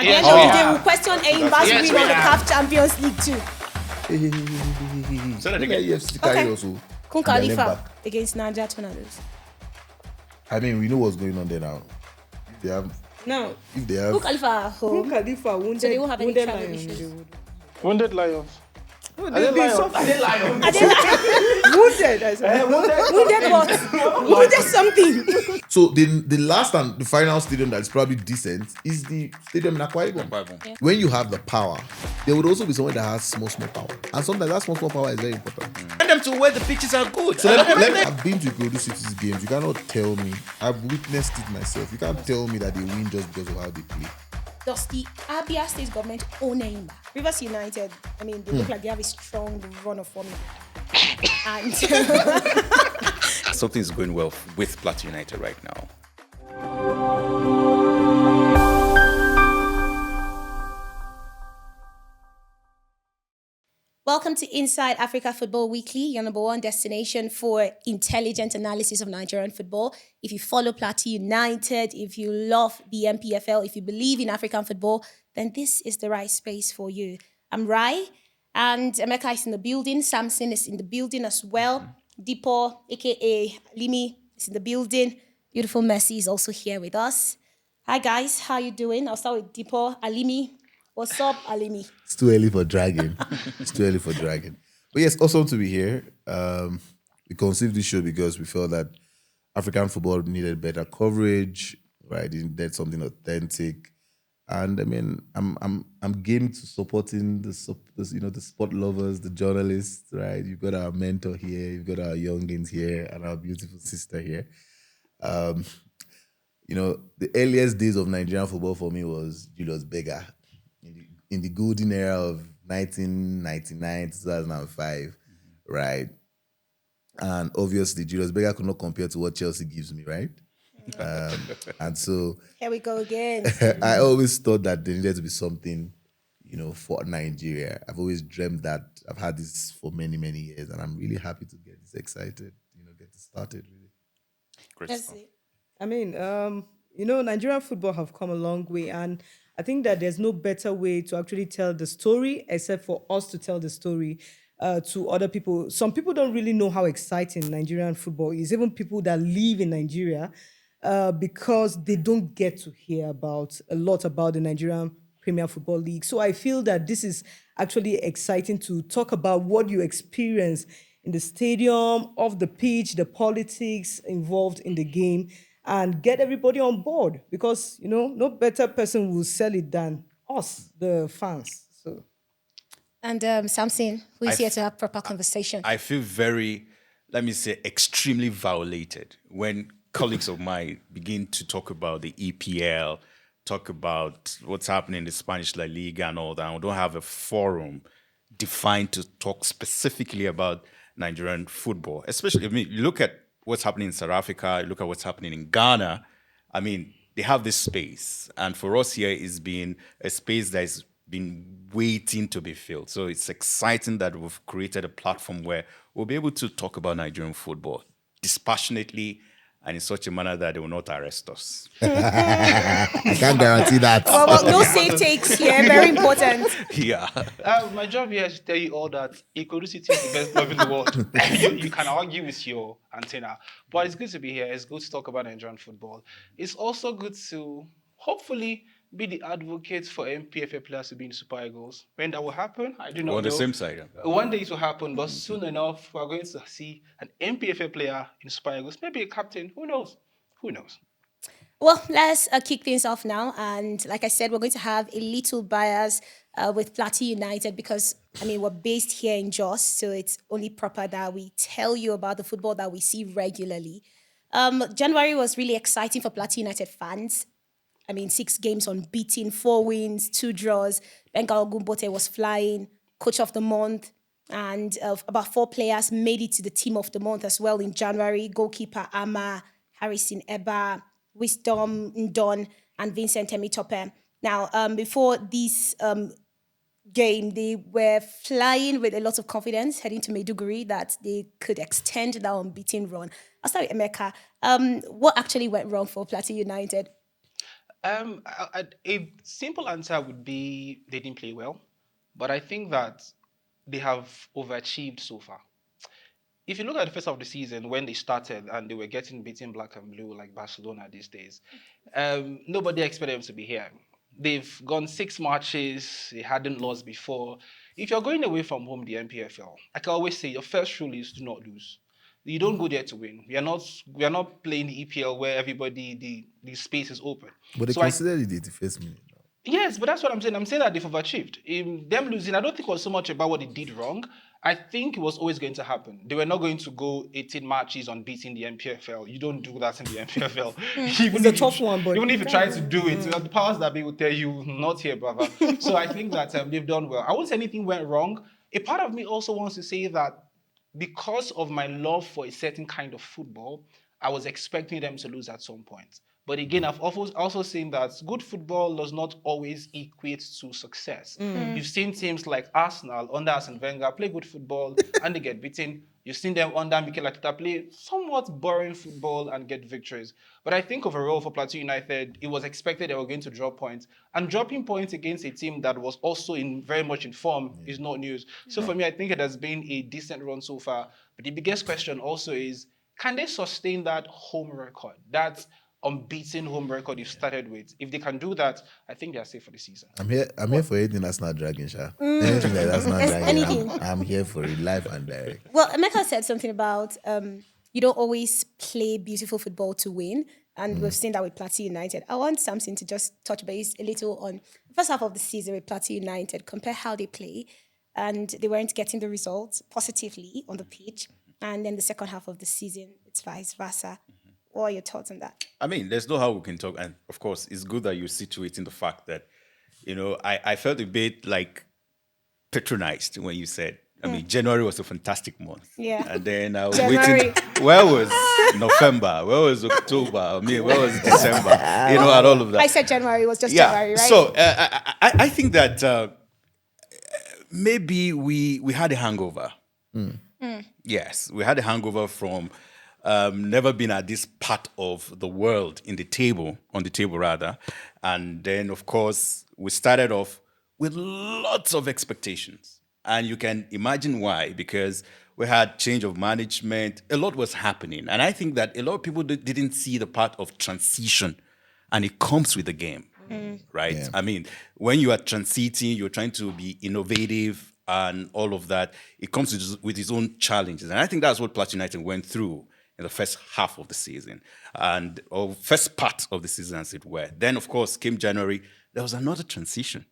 the end of the day, we'll question Eimba's win on the CAF Champions League too. So that AFC carry also. Kun Khalifa against Niger Tornadoes. I mean, we know what's going on there now. They have. No. If they have. Kun Khalifa are home. Kun Khalifa wounded. So they won't have any travel lions. issues. Wounded lions. Oh, they lions. Wounded, I said. wounded what? Wounded something. So the last and the final stadium that's probably decent is the stadium in Akwa Ibom. Yeah. When you have the power, there would also be someone that has small power, and sometimes that small power is very important. Send them to where the pitches are good. So I've been to Ikorodu City's games. You cannot tell me. I've witnessed it myself. You can't tell me that they win just because of how they play. Does the Abia State government own Eimba? Rivers United, I mean, they look like they have a strong run of formula. And Something is going well with Plateau United right now. welcome to Inside Africa Football Weekly, your number one destination for intelligent analysis of Nigerian football. If you follow Plateau United, if you love the NPFL, if you believe in African football, then this is the right space for you. I'm Rai, and Emeka is in the building. Samson is in the building as well. Dipo, a.k.a. Limi, is in the building. Beautiful Messi is also here with us. Hi, guys. How you doing? I'll start with Dipo. Alimi. What's up, Alimi? It's too early for dragging. But yes, awesome to be here. We conceived this show because we felt that African football needed better coverage, right? It needed something authentic. And I mean, I'm game to supporting the sport lovers, the journalists, right? You've got our mentor here, you've got our youngins here, and our beautiful sister here. The earliest days of Nigerian football for me was Julius Berger in the golden era of 1999, 2005, right? And obviously, Julius Berger could not compare to what Chelsea gives me, right? And so here we go again. I always thought that there needed to be something, for Nigeria. I've always dreamt that. I've had this for many, many years, and I'm really happy to get this excited, get this started, really. Great stuff. I mean, Nigerian football have come a long way, and I think that there's no better way to actually tell the story except for us to tell the story to other people. Some people don't really know how exciting Nigerian football is, even people that live in Nigeria, because they don't get to hear a lot about the Nigerian Premier Football League. So I feel that this is actually exciting to talk about what you experience in the stadium, off the pitch, the politics involved in the game, and get everybody on board, because, no better person will sell it than us, the fans. So, and Samson, who is here to have proper conversation. I feel very, let me say, extremely violated when colleagues of mine begin to talk about the EPL, talk about what's happening in the Spanish La Liga and all that. We don't have a forum defined to talk specifically about Nigerian football. Especially, you look at what's happening in South Africa, you look at what's happening in Ghana. I mean, they have this space. And for us here, it's been a space that has been waiting to be filled. So it's exciting that we've created a platform where we'll be able to talk about Nigerian football dispassionately and in such a manner that they will not arrest us. I can't guarantee that. Well, no safe takes here. Very important. Yeah. My job here is to tell you all that Ikorodu City is the best club in the world. You can argue with your antenna. But it's good to be here. It's good to talk about Nigerian football. It's also good to hopefully be the advocate for MPFL players to be in Super Eagles. When that will happen, I do not know. On the same side. One day it will happen, but soon enough, we're going to see an MPFL player in Super Eagles. Maybe a captain. Who knows? Who knows? Well, let's kick things off now. And like I said, we're going to have a little bias with Plateau United because, we're based here in Jos, so it's only proper that we tell you about the football that we see regularly. January was really exciting for Plateau United fans. 6 games unbeaten, 4 wins, 2 draws. Bengal Gumbote was flying, coach of the month. And about 4 players made it to the team of the month as well in January. Goalkeeper Ama, Harrison Eba, Wisdom Ndon, and Vincent Temitope. Now, before this game, they were flying with a lot of confidence, heading to Maiduguri, that they could extend that unbeaten run. I'll start with Emeka. What actually went wrong for Plateau United? A simple answer would be they didn't play well, but I think that they have overachieved so far. If you look at the first half of the season when they started and they were getting beaten black and blue like Barcelona these days, nobody expected them to be here. They've gone 6 matches, they hadn't lost before. If you're going away from home, the NPFL, I can always say your first rule is do not lose. You don't go there to win. We are not playing the EPL where everybody the space is open. But they So I considered it the first minute. Yes, but that's what I'm saying. I'm saying that they've overachieved. In them losing, I don't think it was so much about what they did wrong. I think it was always going to happen. They were not going to go 18 matches unbeaten the NPFL. You don't do that in the NPFL. It's a tough one, but even if you try to do it, the powers that be will tell you not here, brother. So I think that they've done well. I won't say anything went wrong. A part of me also wants to say that because of my love for a certain kind of football, I was expecting them to lose at some point. But again, I've also seen that good football does not always equate to success. You've seen teams like Arsenal under Arsene Wenger play good football and they get beaten. You've seen them under Mikel Arteta play somewhat boring football and get victories. But I think overall for Plateau United, it was expected they were going to drop points. And dropping points against a team that was also in very much in form is not news. So for me, I think it has been a decent run so far. But the biggest question also is, can they sustain that home record? That unbeaten home record you started with. If they can do that, I think they are safe for the season. I'm here for anything that's not dragging, Sha. Anything that's not dragging. Anything. I'm here for it, live and direct. Well, Emeka said something about you don't always play beautiful football to win. And we've seen that with Plateau United. I want Samson to just touch base a little on the first half of the season with Plateau United, compare how they play. And they weren't getting the results positively on the pitch. And then the second half of the season, it's vice versa. What are your thoughts on that? I mean, there's no how we can talk. And of course, it's good that you're situating the fact that, I felt a bit like patronized when you said, I mean, January was a fantastic month. Yeah. And then I was January. waiting. Where was November? Where was October? I mean, where was December? And all of that. I said January was just January, right? So I think that maybe we had a hangover. Yes, we had a hangover from never been at this part of the world on the table rather. And then, of course, we started off with lots of expectations. And you can imagine why, because we had change of management. A lot was happening. And I think that a lot of people didn't see the part of transition. And it comes with the game, right? Yeah. I mean, when you are transiting, you're trying to be innovative and all of that. It comes with its own challenges. And I think that's what Plateau United went through in the first half of the season or first part of the season, as it were. Then, of course, came January, there was another transition,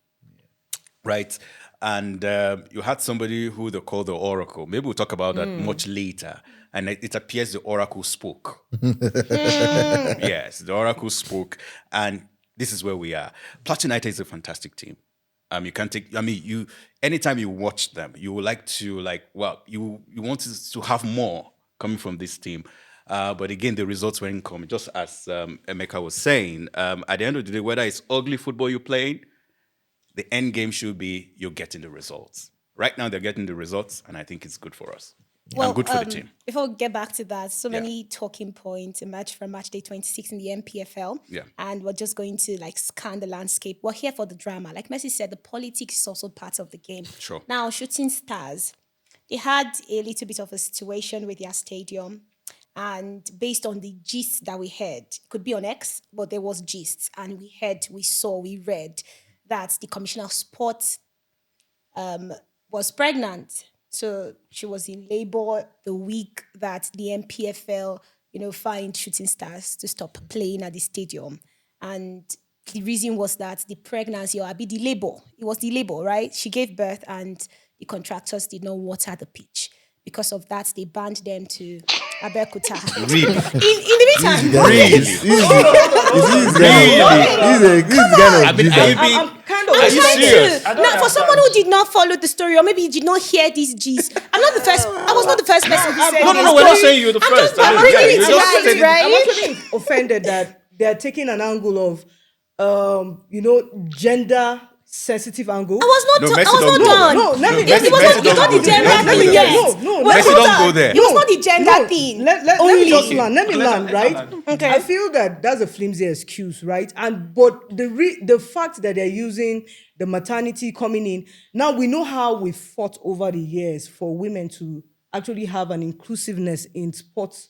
right? And you had somebody who they call the Oracle. Maybe we'll talk about that much later. And it appears the Oracle spoke. Yes, the Oracle spoke. And this is where we are. Plateau United is a fantastic team. You can't take. I mean, anytime you watch them, you would like to you want to have more coming from this team. But again, the results weren't coming. Just as Emeka was saying, at the end of the day, whether it's ugly football you're playing, the end game should be you're getting the results. Right now, they're getting the results, and I think it's good for us. And good for the team. Before we get back to that, many talking points emerged from Matchday 26 in the MPFL. Yeah. And we're just going to scan the landscape. We're here for the drama. Like Messi said, the politics is also part of the game. Sure. Now, Shooting Stars, they had a little bit of a situation with their stadium. And based on the gist that we heard, it could be on X, but there was gist. And we heard, we saw, we read that the Commissioner of Sport was pregnant. So she was in labor the week that the MPFL, fined Shooting Stars to stop playing at the stadium. And the reason was that the pregnancy, the labor, it was the labor, right? She gave birth and the contractors did not water the pitch. Because of that, they banned them to Abeokuta. Really? In the meantime, I'm kind of I'm trying serious? to. Now, for someone who did not follow the story, or maybe you did not hear these G's, I was not the first person to say this. No, we're not saying you're the first. I'm bringing it you're to just light, saying- right? I'm actually offended that they're taking an angle of, gender sensitive angle. I was No, not. Messi I was don't not go done. there. No, let me- It Messi- wasn't. Messi It's don't not go the there. gender Let me- thing let me- yet. no, Wait, Messi hold don't on. go there. It was not the gender thing. Let me only. just land. Let me Okay, land, let's right? land. Okay. I feel that that's a flimsy excuse, right? But the fact that they're using the maternity coming in, now we know how we fought over the years for women to actually have an inclusiveness in sports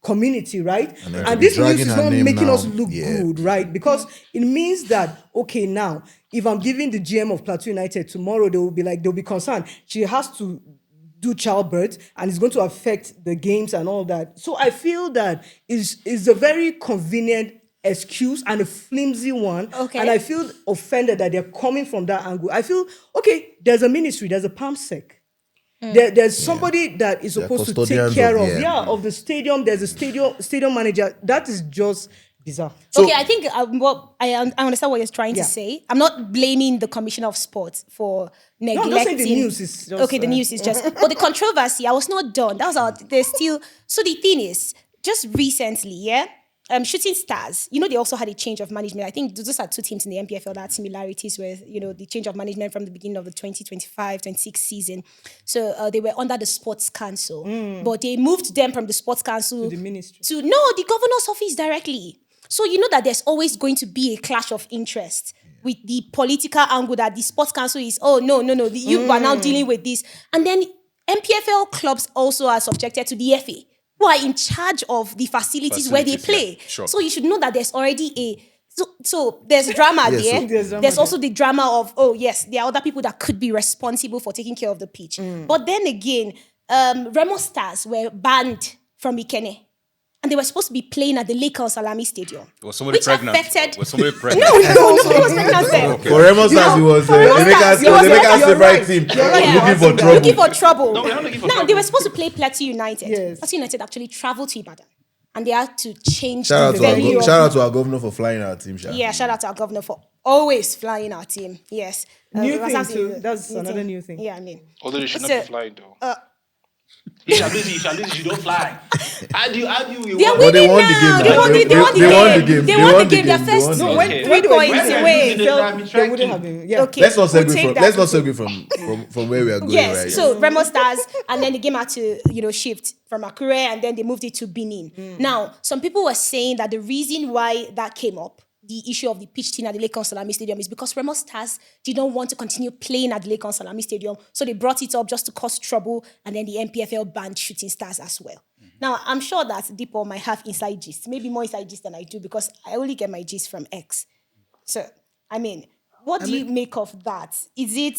community, right? And then to And be this news dragging is her not name making now, us look yeah. good, right? Because it means that, okay, now, if I'm giving the GM of Plateau United tomorrow, they'll be concerned. She has to do childbirth and it's going to affect the games and all that. So I feel that is a very convenient excuse and a flimsy one. Okay. And I feel offended that they're coming from that angle. I feel, okay, there's a ministry, there's a palm sec. There's somebody that is They're supposed to take custodians care of- of, yeah. of the stadium. There's a stadium manager. That is just bizarre. So- Okay, I think I understand what you're trying Yeah. to say. I'm not blaming the Commissioner of Sports for I'm neglecting. just saying the news is just, okay. The news is just, but the controversy. I was not done. That was our. There's still. So the thing is, just recently, yeah. Shooting Stars, they also had a change of management. I think those are two teams in the NPFL that had similarities with, the change of management from the beginning of the 2025-26 season. So they were under the Sports Council, but they moved them from the Sports Council To the ministry. to the governor's office directly. So you know that there's always going to be a clash of interest with the political angle that the Sports Council is, you are now dealing with this. And then NPFL clubs also are subjected to the FA, who are in charge of the facilities where they Facilities, play. yeah, sure. So you should know that there's already so there's drama Yeah, there. so- There's drama There's there. also the drama of, oh yes, there are other people that could be responsible for taking care of the pitch. But then again, Remo Stars were banned from Ikene. And they were supposed to be playing at the Lakers Salami Stadium. Was somebody which pregnant? affected... Was somebody pregnant? No, nobody was pregnant then. Okay. For Remo Stars, it was Remo they make us Stars, you're separate right. team You're right. looking for Yeah. trouble. Looking for trouble. No, we're not looking for Now, trouble. they were supposed to play Plateau United. Yes. Plateau United actually traveled to Ibadan. And they had to change Shout out the to our venue. shout out to our governor for flying our team. Sha. Yeah, shout out to our governor for always flying our team. Yes. New that's thing absolutely- too. That's another new thing. Yeah, I mean. Although they should not So, be flying though. If you are losing, you don't fly. How do you They are But they winning won the now. game They now. won the They won the game. They They won won the the game. Their game. first They won the When game. 3 they were points losing, away. they wouldn't have been. Yeah. Okay. Let's not we'll segue take from that. let's not segue from where we are going Yes, right so Remo Stars, and then the game had to, shift from Akure, and then they moved it to Benin. Now, some people were saying that the reason why that came up, the issue of the pitch team at the Lakers Salami Stadium, is because Remo Stars did not want to continue playing at the Lakers Salami Stadium, so they brought it up just to cause trouble, and then the NPFL banned Shooting Stars as well. Now, I'm sure that Deepo might have inside gist, maybe more inside gist than I do, because I only get my gist from X. So, I mean, what do you make of that? Is it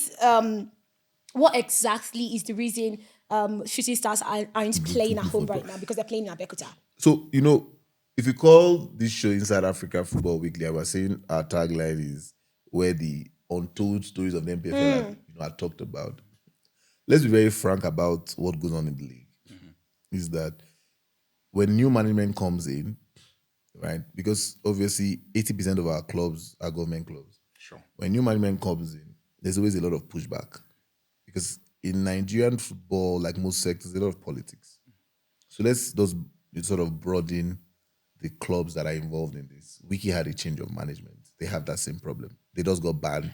what exactly is the reason Shooting Stars aren't playing at home right now, because they're playing in Abeokuta? So, if you call this show Inside Africa Football Weekly, I was saying our tagline is where the untold stories of the NPFL are talked about. Let's be very frank about what goes on in the league. Is that when new management comes in, right? Because obviously 80% of our clubs are government clubs. Sure. When new management comes in, there's always a lot of pushback. Because in Nigerian football, like most sectors, there's a lot of politics. So let's just sort of broaden the clubs that are involved in this. Wiki had a change of management. They have that same problem. They just got banned.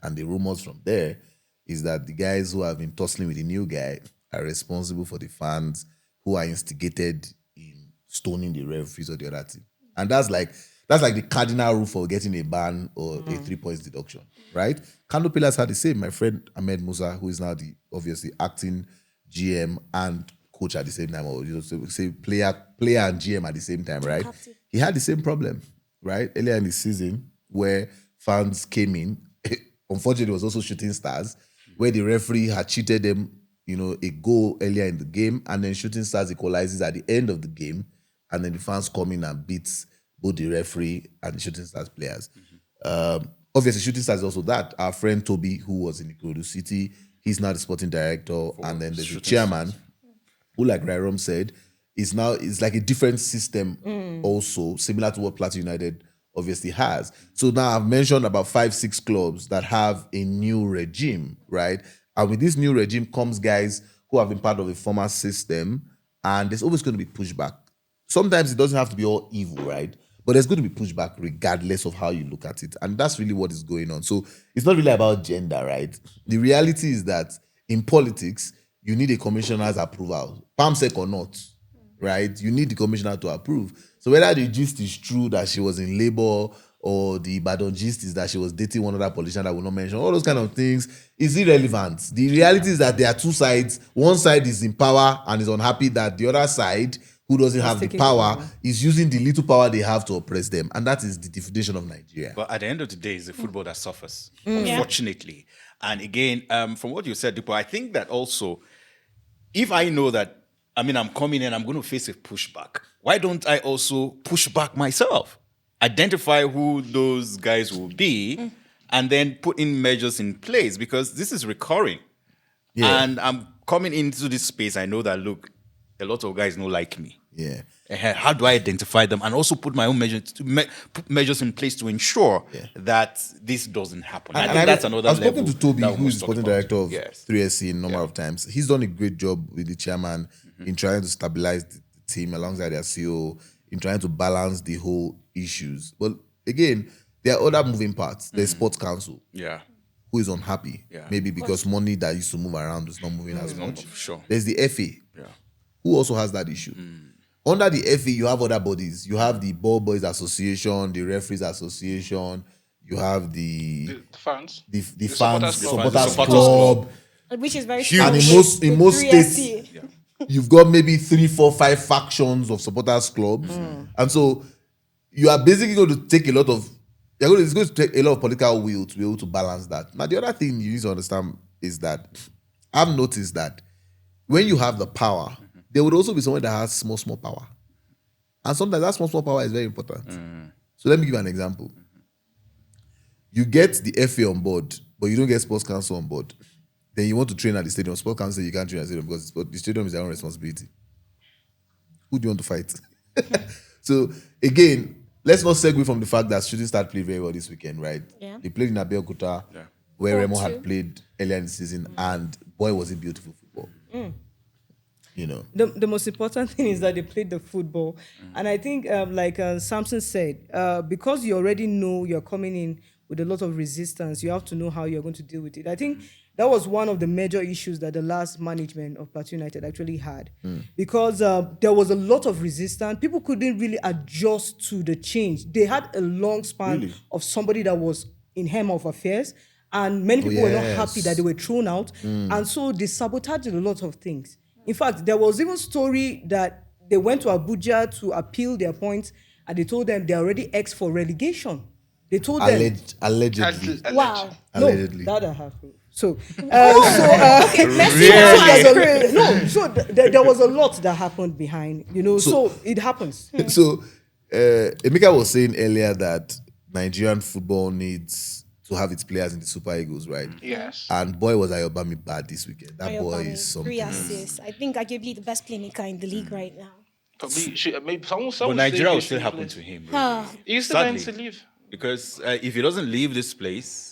And the rumors from there is that the guys who have been tussling with the new guy are responsible for the fans who are instigated in stoning the referees or the other team. And that's like the cardinal rule for getting a ban or a 3 points deduction, right? Kano Pillars had the same. My friend Ahmed Musa, who is now the obviously acting GM and coach at the same time, or say player and GM at the same time, right? He had the same problem, right? Earlier in the season, where fans came in. Unfortunately, it was also Shooting Stars, where the referee had cheated them, a goal earlier in the game, and then Shooting Stars equalizes at the end of the game, and then the fans come in and beats both the referee and the Shooting Stars players. Obviously, Shooting Stars is also that. Our friend Toby, who was in Ikorodu City, he's now the sporting director, and then there's the chairman, who, like Rairom said, is like a different system also, similar to what Plateau United obviously has. So now I've mentioned about 5-6 clubs that have a new regime, right? And with this new regime comes guys who have been part of a former system, and there's always going to be pushback. Sometimes it doesn't have to be all evil, right? But there's going to be pushback regardless of how you look at it. And that's really what is going on. So it's not really about gender, right? The reality is that in politics, you need a commissioner's approval, PAMSEC or not, right? You need the commissioner to approve. So whether the gist is true that she was in labor or the Ibadan gist is that she was dating one other politician that will not mention, all those kind of things is irrelevant. The reality is that there are two sides. One side is in power and is unhappy that the other side, who doesn't have the taking power, power. is using the little power they have to oppress them. And that is the definition of Nigeria. But at the end of the day, it's the football that suffers, unfortunately. And again, from what you said, Dupo, I think that also, if I know that, I'm coming in, I'm going to face a pushback, why don't I also push back myself? Identify who those guys will be and then put in measures in place, because this is recurring. Yeah. And I'm coming into this space. I know that, look, a lot of guys don't like me. Yeah. How do I identify them and also put my own measures put measures in place to ensure that this doesn't happen? I think that's another I've level. spoken to Toby, that we who is must the talk sporting about. director of Yes. 3SC a number of times. He's done a great job with the chairman in trying to stabilize the team alongside their CEO, in trying to balance the whole issues. But again, there are other moving parts. There's Sports Council, Yeah. who is unhappy, Yeah. maybe because money that used to move around is not moving as much. Sure. There's the FA, Yeah. who also has that issue. Under the FA, you have other bodies. You have the Ball Boys Association, the Referees Association, you have the fans. the supporters fans club. supporters The supporters club. Which is very Huge. And strong in with most 3SC. states, you've got maybe 3, 4, 5 factions of supporters clubs, and so you are basically going to take it's going to take a lot of political will to be able to balance that. Now, the other thing you need to understand is that I've noticed that when you have the power, there would also be someone that has small power, and sometimes that small power is very important. So let me give you an example. You get the FA on board, but you don't get Sports Council on board. Then you want to train at the stadium. Sports Council says you can't train at the stadium because the stadium is their own responsibility. Who do you want to fight? So again, let's not segue from the fact that Shooting Star played very well this weekend, right? Yeah. They played in Abeokuta, where Remo 4-2. had played earlier in the season, and boy, was it beautiful football. You know. The most important thing is that they played the football. And I think, like Samson said, because you already know you're coming in with a lot of resistance, you have to know how you're going to deal with it. I think that was one of the major issues that the last management of Plateau United actually had. Because there was a lot of resistance. People couldn't really adjust to the change. They had a long span of somebody that was in hem of affairs, and many people were not happy that they were thrown out. And so they sabotaged a lot of things. In fact, there was even story that they went to Abuja to appeal their points, and they told them they're already ex for relegation. They told them, Allegedly. Wow. no, Allegedly. that I have proof. So, there was a lot that happened behind, so it happens. So Emeka was saying earlier that Nigerian football needs to have its players in the Super Eagles, right? Yes. And boy, was Ayobami bad this weekend. That boy Ayobami, is something. 3 assists. I think arguably the best playmaker in the league right now. Maybe someone But Nigeria will say still he happen should to him. Ah. Really. He's still going Sadly. to leave. Because if he doesn't leave this place,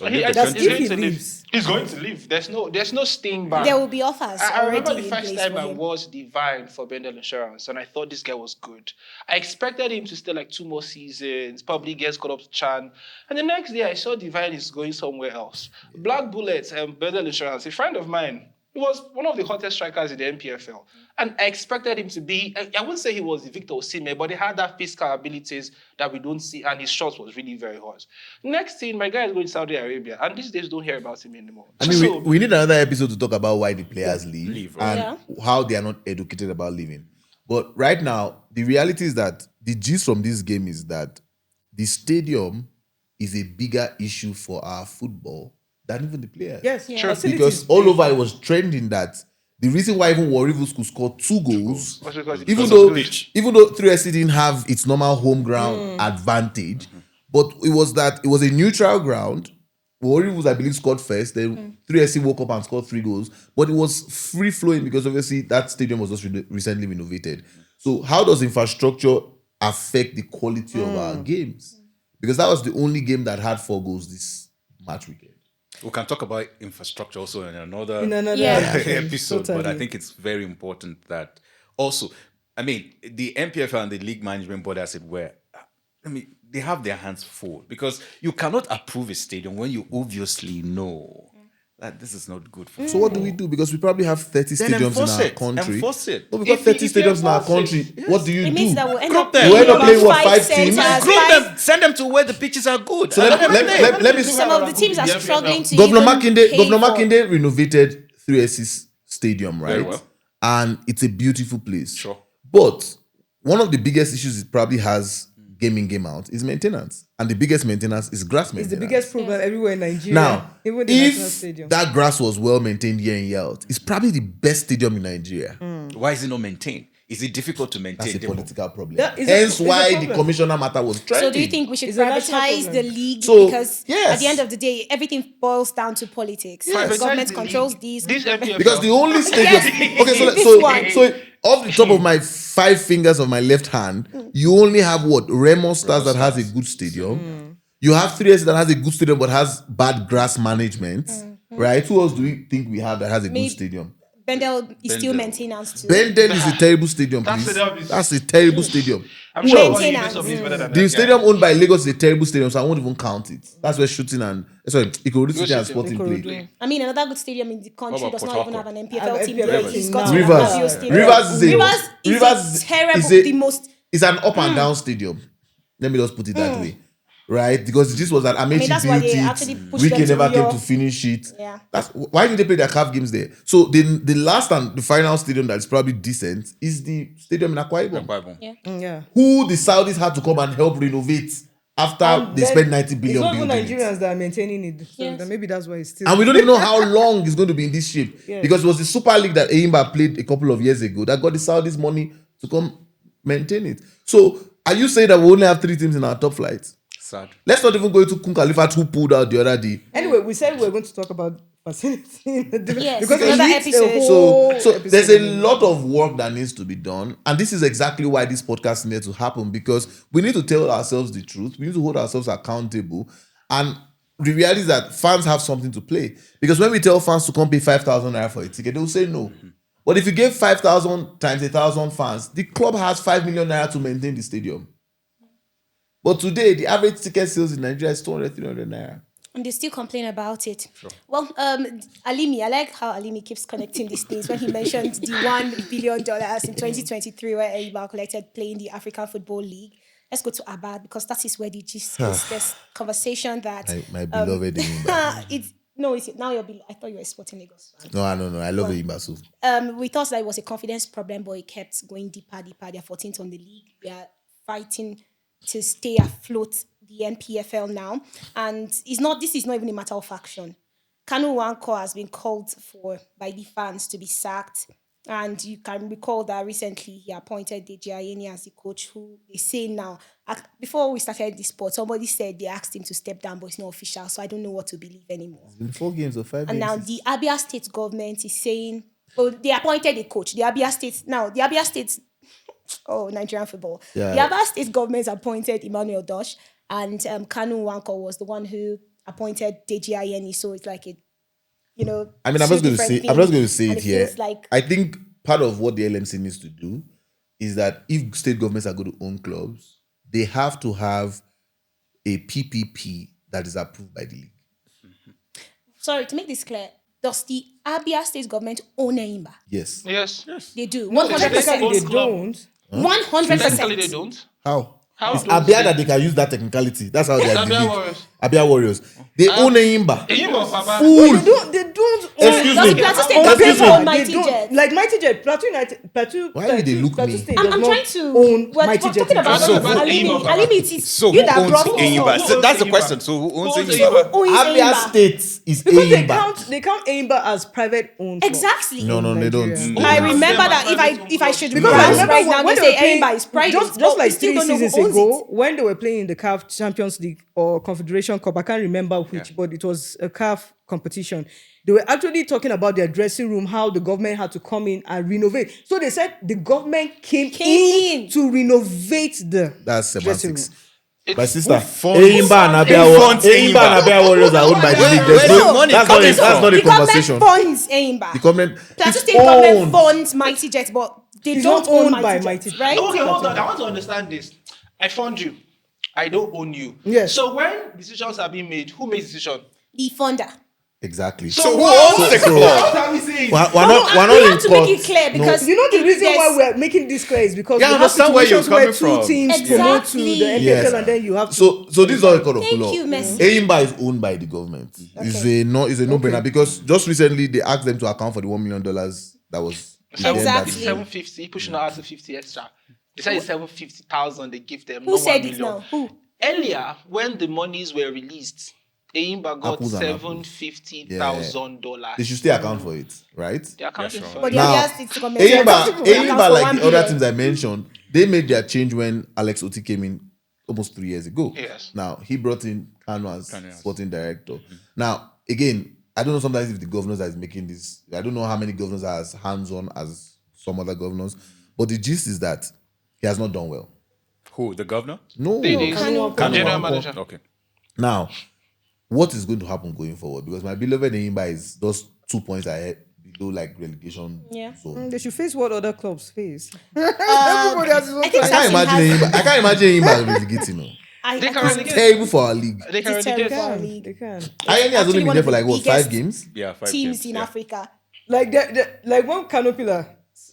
or He- leave the That's country, if he to leave. leaves. He's going to leave. There's no staying back. There will be offers I already remember the in first place time for I him. was divine for Bendel Insurance, and I thought this guy was good. I expected him to stay like 2 more seasons, probably gets caught up to Chan. And the next day, I saw Divine is going somewhere else. Black Bullets and Bendel Insurance, a friend of mine, he was one of the hottest strikers in the NPFL. And I expected him to be, I wouldn't say he was the Victor Osimhen, but he had that physical abilities that we don't see, and his shots was really very hot. Next thing, my guy is going to Saudi Arabia, and these days don't hear about him anymore. I mean, So- we need another episode to talk about why the players leave Leave, right? and how they are not educated about leaving. But right now, the reality is that the gist from this game is that the stadium is a bigger issue for our football than even the players. Yes, Yeah. facilities. Because all over it was trending that the reason why even Warriors could score 2 goals, Was because even of though the pitch. 3SC didn't have its normal home ground advantage, but it was a neutral ground. Warriors, I believe, scored first. Then 3SC woke up and scored 3 goals, but it was free flowing because obviously that stadium was just recently renovated. So how does infrastructure affect the quality of our games? Because that was the only game that had 4 goals this match weekend. we can talk about infrastructure also in another Yeah. episode, but I Totally. think it's very important that also, I mean, the NPFL and the league management board, as it were, they have their hands full because you cannot approve a stadium when you obviously know that this is not good for. So what do we do? Because we probably have 30 Then stadiums in enforce our it. country. Enforce it. No, we've got If you- 30 if you stadiums in our enforce country. it, What do you It means do? that we'll end Group up them. playing You end up about playing, what, 5 5 teams? centers, Group five- them, send them to where the pitches are good. So And let them play. me Some of the teams are Yeah, struggling to Governor even Makinde, pay Governor for- Makinde renovated 3SC's stadium, right? Very well. And it's a beautiful place. Sure. But one of the biggest issues it probably has game in, game out is maintenance. And the biggest maintenance is grass It's maintenance. the biggest problem everywhere in Nigeria. Now, even the national if stadium. that grass was well maintained year in, year out, it's probably the best stadium in Nigeria. Why is it not maintained? Is it difficult to maintain? That's a Demo? political problem. Yeah, it's Hence a why the problem. commissioner matter was trending. So do you think we should It's a national privatize problem. the league? So, Because yes. at the end of the day, everything boils down to politics. Yes. The government Privatize the controls league. these. This MPFL. Because the only stadium. Yes. Okay, This so one. off the top of my 5 fingers of my left hand, you only have what? Remo Stars that has a good stadium. You have 3S that has a good stadium but has bad grass management. Right? Who else do we think we have that has a Maybe- good stadium? Bendel is still Bendel. maintenance too. Benden is a terrible stadium, That please. stadium is- That's a terrible stadium. I'm Who sure else? one Maintenance. unit of is better than The that stadium guy. owned by Lagos is a terrible stadium, so I won't even count it. That's where shooting and Ikorodu City and City. Sporting play. Ikorodu. I mean, another good stadium in the country What does about not Port even have an Have MPFL team. MPFL There. team He's now. got to Rivers. have your stadium. Rivers is a Rivers is terrible. is a- The most. It's an up and down stadium. Let me just put it that way. Right? Because this was an Amechi that's why built they it. actually pushed Wiki them to never came Rio. to finish it. Yeah. That's why did they play their CAF games there? So the last and the final stadium that's probably decent is the stadium in Akwa Ibom. Bible. Yeah. Yeah. Who the Saudis had to come and help renovate after they Then spent 90 billion It's not even building it. Nigerians that are maintaining it. So Yes. then maybe that's why it's still. And we don't even know how long it's going to be in this shape. Yeah. Because it was the Super League that Eimba played a couple of years ago that got the Saudis money to come maintain it. So are you saying that we only have 3 teams in our top flight? Sad. Let's not even go into Kun Khalifat who pulled out the other day. Anyway, we said we were going to talk about facility. Yes, because another it leads episode. a whole So episode there's a on it. lot of work that needs to be done. And this is exactly why this podcast needs to happen, because we need to tell ourselves the truth. We need to hold ourselves accountable. And the reality is that fans have something to play. Because when we tell fans to come pay 5,000 naira for a ticket, they will say no. But if you give 5,000 times 1,000 fans, the club has 5 million naira to maintain the stadium. But today, the average ticket sales in Nigeria is 200, 300 naira. And they still complain about it. Well, Alimi, I like how Alimi keeps connecting these things when he mentioned the $1 billion in 2023 where Eimba collected playing the African Football League. Let's go to Abad because that is where the gist is. This conversation that My beloved Eimba. it's now I thought you were Sporting Lagos. No. I love Eimba so. We thought that it was a confidence problem, but it kept going deeper. They're 14th on the league. They are fighting to stay afloat the NPFL now. And this is not even a matter of action. Kanu Nwankwo has been called for by the fans to be sacked. And you can recall that recently he appointed Deji Ayeni as the coach, who they say now, before we started this sport, somebody said they asked him to step down, but it's not official. So I don't know what to believe anymore. In 4 games or 5 games. And now the Abia State government is saying, they appointed a coach. The Abia State, Nigerian football. Yeah. The Abia State government appointed Emmanuel Dosh, and Kanu Nwankwo was the one who appointed Deji Ayeni. So it's like I'm just going to say and it here. feels like I think part of what the LMC needs to do is that if state governments are going to own clubs, they have to have a PPP that is approved by the league. sorry, to make this clear, does the Abia State government own Eimba? Yes. Yes. They do. No, technically 100%. They Club. don't. 100%. Technically, they don't. How? How It's do Abia they- that they can use that technicality. That's how they are. Abia the league. Warriors. Abia Warriors. They own Eimba. Eimba, Papa. Fool. They don't. Excuse Does me. the Plateau State On government Excuse me. own paper, Mighty they don't. Jet? Like Mighty Jet, Plateau United, Plateau. Why would they look Plateau me? State I'm does trying not to. own We're Mighty Jet. talking about So who Alimi. owns Alimi, it is So you who that owns brought this Eimba? up. So that's the Eimba? question. So who owns Who owns Eimba? Who owns Abia Eimba? State is Because Eimba. they count Eimba as private owned. club. Exactly. No, they don't. Nigeria. I Who owns remember Eimba? that if I should Because browse I remember right now, when they they were say playing, Eimba is private. just but we like still 3 don't know who seasons owns ago, it. when they were playing in the CAF Champions League or Confederation Cup, I can't remember which, but it was a CAF competition. They were actually talking about their dressing room, how the government had to come in and renovate. So they said the government came in to renovate the That's dressing room. semantics. My sister, funds- Eimba and who funds Eimba and Abia Warriors are owned by the league. There's where's no- the money That's coming not from? a The conversation. government funds Eimba. The government Plateau is State government owned. funds Mighty Jet, but they It's don't not own owned by Mighty Mighty Jet, Jet. right? Okay, hold on. I want to understand this. I found you. I don't own you. Yes. So when decisions are being made, who makes decision? The funder. Exactly. So who owns the club? What are we saying? we're No, not we in have to make court. it clear No. because You know the reason why there's- we're making this clear is because Yeah, I we have understand where you're situations where coming two from. teams Exactly. promote to the NPFL Yes. and then you have to. So this is all a code of Thank law. you, Messi. Eimba is owned by the government. It's a no-brainer because just recently they asked them to account for the $1 million that was Exactly. It's 750, pushing out to 50 extra. They said it's 750,000 they give them. Who no said 1 it million. now? Who? Earlier, when the monies were released, Eimba got Apples and apples. $750,000. They should still account for it, right? They're accounting sure. for But it. the Now, other states government said Eimba, people will account for like 1 the other billion. teams I mentioned, they made their change when Alex Oti came in almost 3 years ago. Yes. Now he brought in Kanu as Kanu, yes. sporting director. Now again, I don't know sometimes if the governors that is making this. I don't know how many governors are as hands-on as some other governors, but the gist is that he has not done well. Who? The governor? No. Kanu. General manager. Okay. Now, what is going to happen going forward? Because my beloved Eimba is just 2 points ahead below like relegation. Yeah. zone. They should face what other clubs face. Everybody has his own I think I time. can't imagine Eimba. I can't imagine Eimba relegating. No. I They can think relegate. Terrible for our league. They can It's relegate. terrible. They league. They can. Ayeni has actually only been one there of for the like what, biggest 5 games? Yeah, 5 teams games, in yeah. Africa. Like like when Canopilla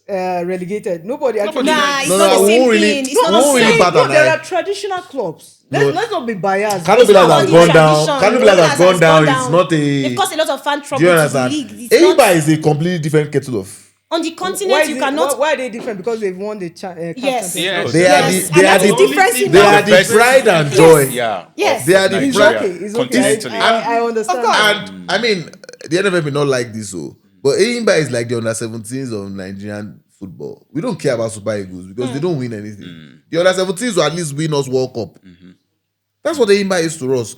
relegated, nobody actually. Nah, it's No, not no, the we same won't really- thing. It's no, not we the won't really same. part No, an there eye. are traditional clubs. No. Let's not be biased. Canopilla It's not has about gone the down. tradition. Canopilla has Has gone down. gone It's not a. They've caused a lot of fan Do trouble you to the understand? league. It's Eimba not, is a completely different kettle of. on the Why, continent, you cannot. why are they different? Because they've won the CAF Yes. championship. Yes. They Yes, are and the. They that are is the. difference in They now. are the pride and joy. Yeah. Yes. of They are the It's pride. okay. It's okay. Continentally. I understand. And I mean, the NFF may not like this, so but Eimba is like the under-17s of Nigerian football. We don't care about Super Eagles because they don't win anything. The under-17s will at least win us World Cup. That's what Eimba is to us.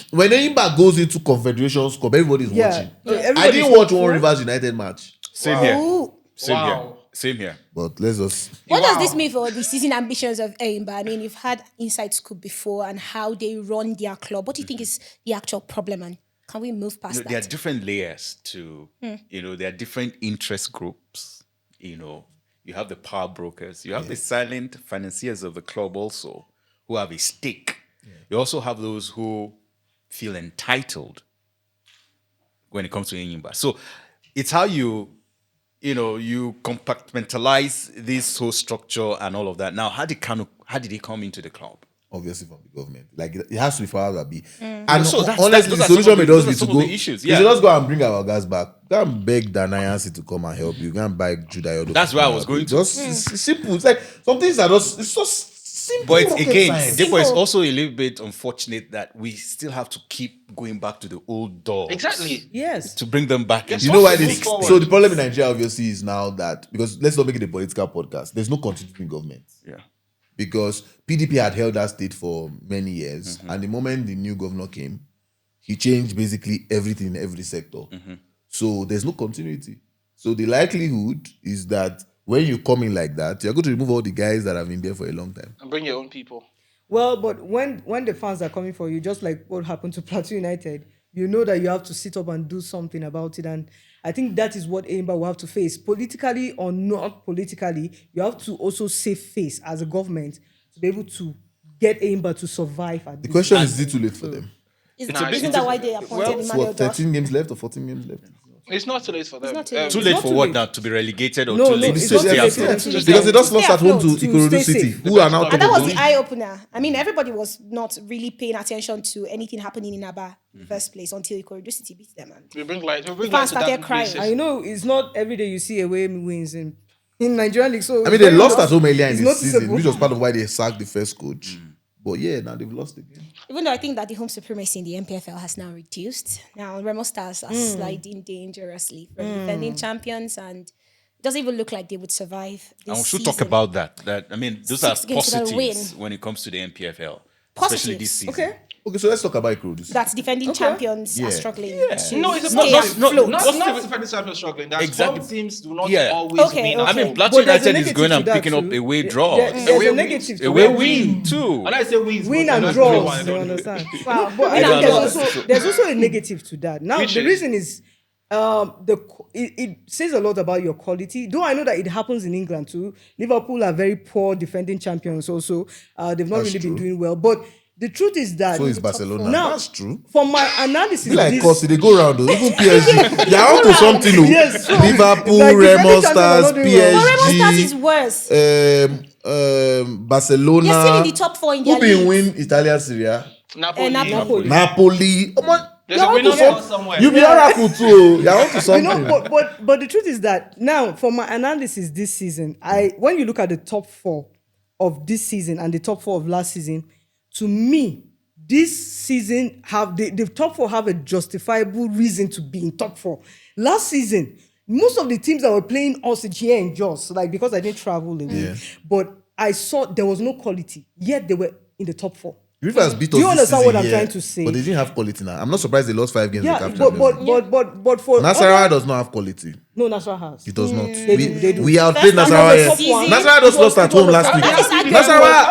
When Eimba goes into Confederations Cup, everybody's watching. I Everybody's didn't watch one hopeful. Rivers United match, Same here. Ooh. Same Wow. here. Same here. but let's just. What does Wow. this mean for the season ambitions of Aimba? I mean, you've had Inside Scoop before and how they run their club. What do you think is the actual problem, and can we move past There are that? different layers to, there are different interest groups. You have the power brokers, you have the silent financiers of the club also, who have a stake. You also have those who feel entitled when it comes to Enyimba. So it's how you compartmentalize this whole structure and all of that. Now, how did he come into the club? Obviously from the government, like it has to be for that be. And So that's- honestly, those the are solution some of may the- just those be are to some of go. the issues, You yeah. should just go and bring our guys back. Go and beg Danayansi to come and help you. Go and buy Judah Yodo. That's to where I come was and going help to. you. Just it's simple. It's like some things are just it's just simple. But it's, rocket again, science. therefore, it's Simple. also a little bit unfortunate that we still have to keep going back to the old dogs. Exactly. Yes. To bring them back. Yes, into You know why the this? mix. forward. So the problem in Nigeria obviously is now that because let's not make it a political podcast. There's no continuity in government. Yeah. Because PDP had held that state for many years, and the moment the new governor came, he changed basically everything in every sector. So there's no continuity. So the likelihood is that when you come in like that, you're going to remove all the guys that have been there for a long time. And bring your own people. Well, but when the fans are coming for you, just like what happened to Plateau United, you know that you have to sit up and do something about it. And I think that is what Aimba will have to face. Politically or not politically, you have to also save face as a government to be able to get Aimba to survive at The this question time. is it too late for them? Isn't that why they appointed It's Emmanuel what, Doss? 13 games left or 14 games left? It's not too late for them. not too late. Too late not for too what late. now? To be relegated or No, too no, late it's to not stay too late afloat? for them to just Because they just lost Stay at home to afloat, to Ikorodu stay City, safe. who are now top And that of was the the league. eye opener. I mean, everybody was not really paying attention to anything happening in Aba in the first place until Ikorodu City beat them. And We bring light. We bring fans light to started dark crying. places. I know it's not every day you see away wins in Nigerian league. So I mean, they lost at home earlier in it's the season, noticeable. which was part of why they sacked the first coach. But yeah, now they've lost again. even though I think that the home supremacy in the MPFL has now reduced, now Remo Stars are sliding dangerously from defending champions, and it doesn't even look like they would survive this And we should season. talk about that. I mean, those are 6 games without a positives win. when it comes to the MPFL, especially this Positives. season. Okay. Okay, so let's talk about Ikorodu. that defending champions Yeah. are struggling. No, it's stay about afloat. not defending champions struggling. That's Exactly. some teams do not Yeah. always Okay, win. at okay. I mean, home. Plateau But there's a United is negative going to and that picking up too. away There- draws. There's Away a wins. negative to Away that. win too. When I say wins, Win but and that's draws, everyone, you don't- understand? Wow. But I Win think and there's draws. also a negative to that. Now Which the is? reason is it says a lot about your quality. Though I know that it happens in England too. Liverpool are very poor defending champions. Also, they've not That's really been true. doing well. But the truth is that So is Barcelona. Now, That's true. from my analysis, Be like this- cause they go around though. Even PSG. They are onto something. Oh. Yes, so, Liverpool, like, the Remo defending champions are Stars, not doing well. But Remo Stars is PSG, worse. Barcelona. They're still in the top 4 in their Who been league. win Italian Serie A? Napoli. Napoli. Napoli. Come on. There's You're a onto winner some- somewhere. You be oracle too. Oh. You're onto You something. know, but the truth is that now, from my analysis this season, when you look at the top 4 of this season and the top 4 of last season, to me, this season the top 4 have a justifiable reason to be in top 4. Last season, most of the teams that were playing us here in Jos, like because I didn't travel away, but I saw there was no quality, yet they were in the top 4. Rivers beat us. Do you this understand season, what I'm yeah, trying to say? But they didn't have quality now. I'm not surprised they lost 5 games. Yeah, in the but for Nasarawa does not have quality. no, Nasarawa has. It does not. They do. We outplayed First Nasarawa. half of Yeah. the season, Nasarawa just lost at home last week. That is accurate.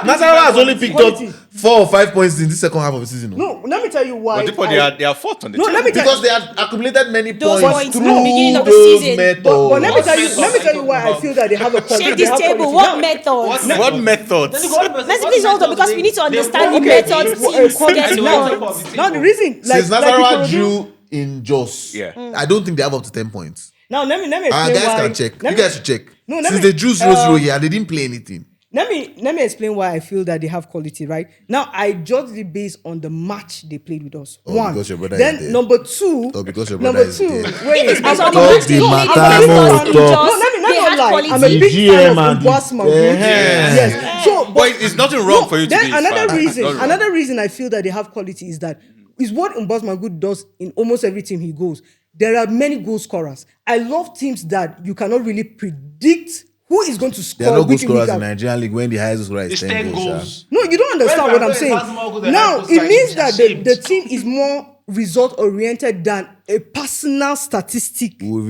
Nasarawa has only picked up Quality. 4 or 5 points in the second half of the season. No, let me tell you why. They are fourth on the No, table. let me tell Because they had accumulated many Those points points through at the beginning of the those season. methods. But let me What tell you why I feel that they have a quality. Shake they this have table. quality. What Now, methods? What methods? Let's please hold on because we need to understand the okay, methods well, teams quality get now. points. Now the reason, like Since Nasarawa Ikorodu- drew in Jos, Yeah. I don't think they have up to 10 points. Now let me Our explain guys why. can check. Let You me- guys should check. No, let Since me- they drew 0-0 here, they didn't play anything. Let me explain why I feel that they have quality, right? Now I judged it based on the match they played with us. Oh, One. because your brother Then is there. number 2. Oh, because your brother number is 2. there. Wait, It's based on the Talk match they the played matter, against more us in talk. Jos. No, let me They not had lie. quality. I'm a big GM fan of and Mbasman. the- Yes. So, But it's nothing wrong for you to be his another fan. reason, Not wrong. another reason I feel that they have quality is that is what Mbasman Good does in almost every team he goes. There are many goal scorers. I love teams that you cannot really predict who is going to score. There are no goal week in, week scorers in out. Nigerian league when the highest scorer is It's 10 10 goals. goals. No, you don't understand When what I'm Brazil saying. has more goals than Now, Liverpool it means strikers, that it's the ashamed. team is more result oriented than a personal statistic. We'll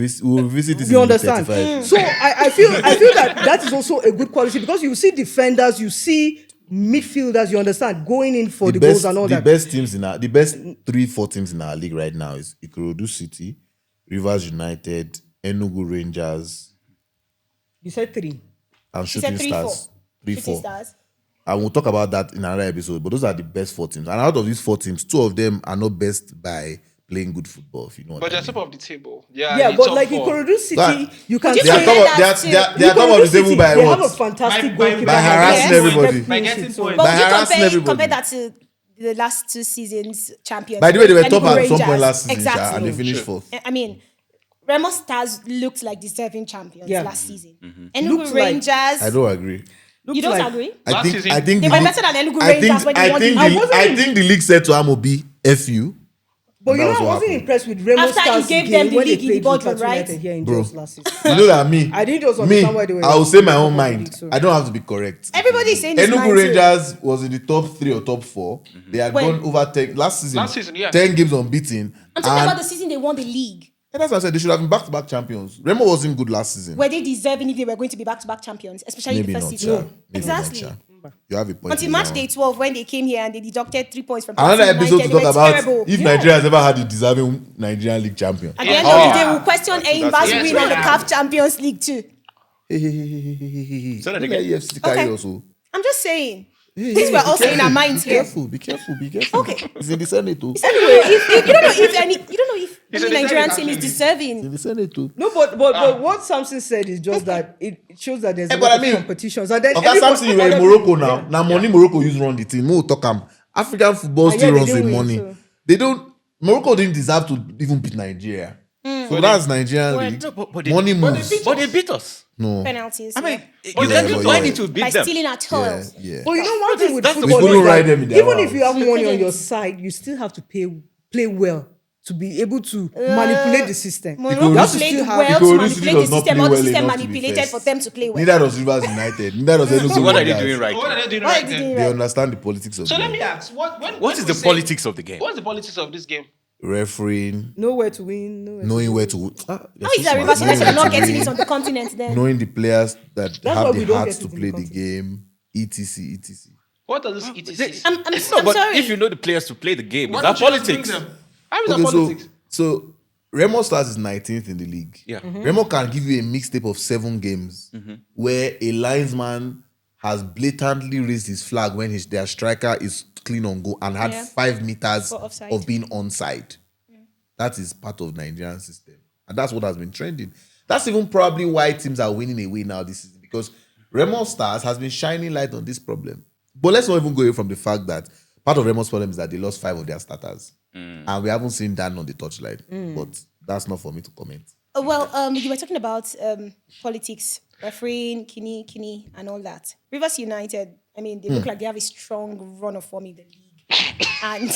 visit this You in understand? 35. So I feel that is also a good quality because you see defenders, you see midfielders, you understand, going in for the goals and all the that. best teams in our the best 3-4 teams in our league right now is Ikorodu City, Rivers United, Enugu Rangers, You said 3. and She said Shooting 3-4. Stars. Shooting 3-4. Stars. And we'll talk about that in another episode. But those are the best 4 teams. And out of these 4 teams, 2 of them are not best by playing good football. If you know what But I they're mean. top of the table. Yeah, the but top like 4. Ikorodu City, But- you can you They are say top of, that they are, too. they are, they are top Ikorodu of the table City, by they have a what? fantastic By- goalkeeper. by harassing Yes. everybody. By getting So- points. But By would you harassing everybody. compare that to the last 2 seasons champions? By the way, they were top Enugu at some point Rangers. last season, Sha, Exactly. and they finished 4th. I mean, Remo Stars looked like deserving champions Yeah. last season. Looks Enugu like- Rangers. I don't agree. You don't like- agree? Last season, I think They the were league- better than Enugu I think- Rangers when they I won think the I the- wasn't I in- think the league said to Amobi, F you. But And you that know, was I what wasn't happened. impressed with Remo After he Stars gave game them the when they league in the played boardroom, Plateau right? United here in Bro. Jos last season. You know that me. I didn't just me, understand why they were. I will say my top own of the mind. league, so. I don't have to be correct. Everybody is saying this Enugu man too. Rangers was in the top 3 or top 4. They had When? gone over 10 last season. Last season, yeah. 10 games unbeaten. I'm talking And- about the season they won the league. and that's what I said. They should have been back-to-back champions. Remo wasn't good last season. Were they deserving if they were going to be back-to-back champions, especially Maybe the first not, season? Sha. Maybe not, Exactly. Sha. You have a point. Until in match that day one. 12 when they came here and they deducted 3 points from Another Plateau episode to United, talk they were about terrible. if Yeah. Nigeria has ever had a deserving Nigerian league champion. At the end of the day, Oh. we'll question Aimba's Yes, win on the yeah. CAF Champions League too. Hey. Say that Don't again. let EFC carry Okay. also. I'm just saying. These were all saying our minds Be here. careful, be careful. Okay. It's in the Senate too. Anyway, if you don't know if any It's any a Nigerian deserving team is actually. deserving. In the Senate too. No, but what Samson said is just that it shows that there's a but lot I of mean, competitions. And then Okay, everybody- Samson, you were in other Morocco people- now. Now money Morocco use run the team. We'll talk African football Ah, yeah, still they runs didn't with win, money. so. They don't. Morocco didn't deserve to even beat Nigeria. So that's Nigerian league. No, but Money moves. But they beat us. No. Penalties. I mean, yeah. you Yeah, didn't but why yeah. need to beat By them? stealing our Yeah, toils. yeah. But you know one thing with that's the football We couldn't is ride that them in their even if house. you have money on couldn't. your side, you still have to play well to be able to manipulate the system. Morocco You have to played still have- well to Ikorodu manipulate City the does not system, play or the well system enough to be manipulated first. for them to play well. Neither does Rivers United. Neither does Enugu So what are they Rangers. doing right What are now? they doing Why right did then? they They right? understand the politics of So the let me game. ask, what What is we the say- politics of the game? What's the politics of this game? Refereeing, Nowhere to win. Nowhere knowing where to. How is that Rivers Knowing United are where not to getting win, it on the continent then? knowing the players that why have we the don't hearts get to it in play the the game, etc. What does this ETC? I'm No, but sorry. if you know the players to play the game, is Why that don't you just bring politics? them? How is that Okay, politics? so Remo Stars is 19th in the league. Yeah. Remo can give you a mixtape of 7 games where a linesman has blatantly raised his flag when their striker is clean on goal and had 5 meters For offside. of being onside. That is part of Nigerian system. And that's what has been trending. That's even probably why teams are winning away now this season, because Remo Stars has been shining light on this problem. But let's not even go away from the fact that part of Remo's problem is that they lost 5 of their starters. And we haven't seen that on the touchline. But that's not for me to comment. Well, you were talking about politics, refereeing, kini, and all that. Rivers United, I mean, they look like they have a strong run of form in the league. And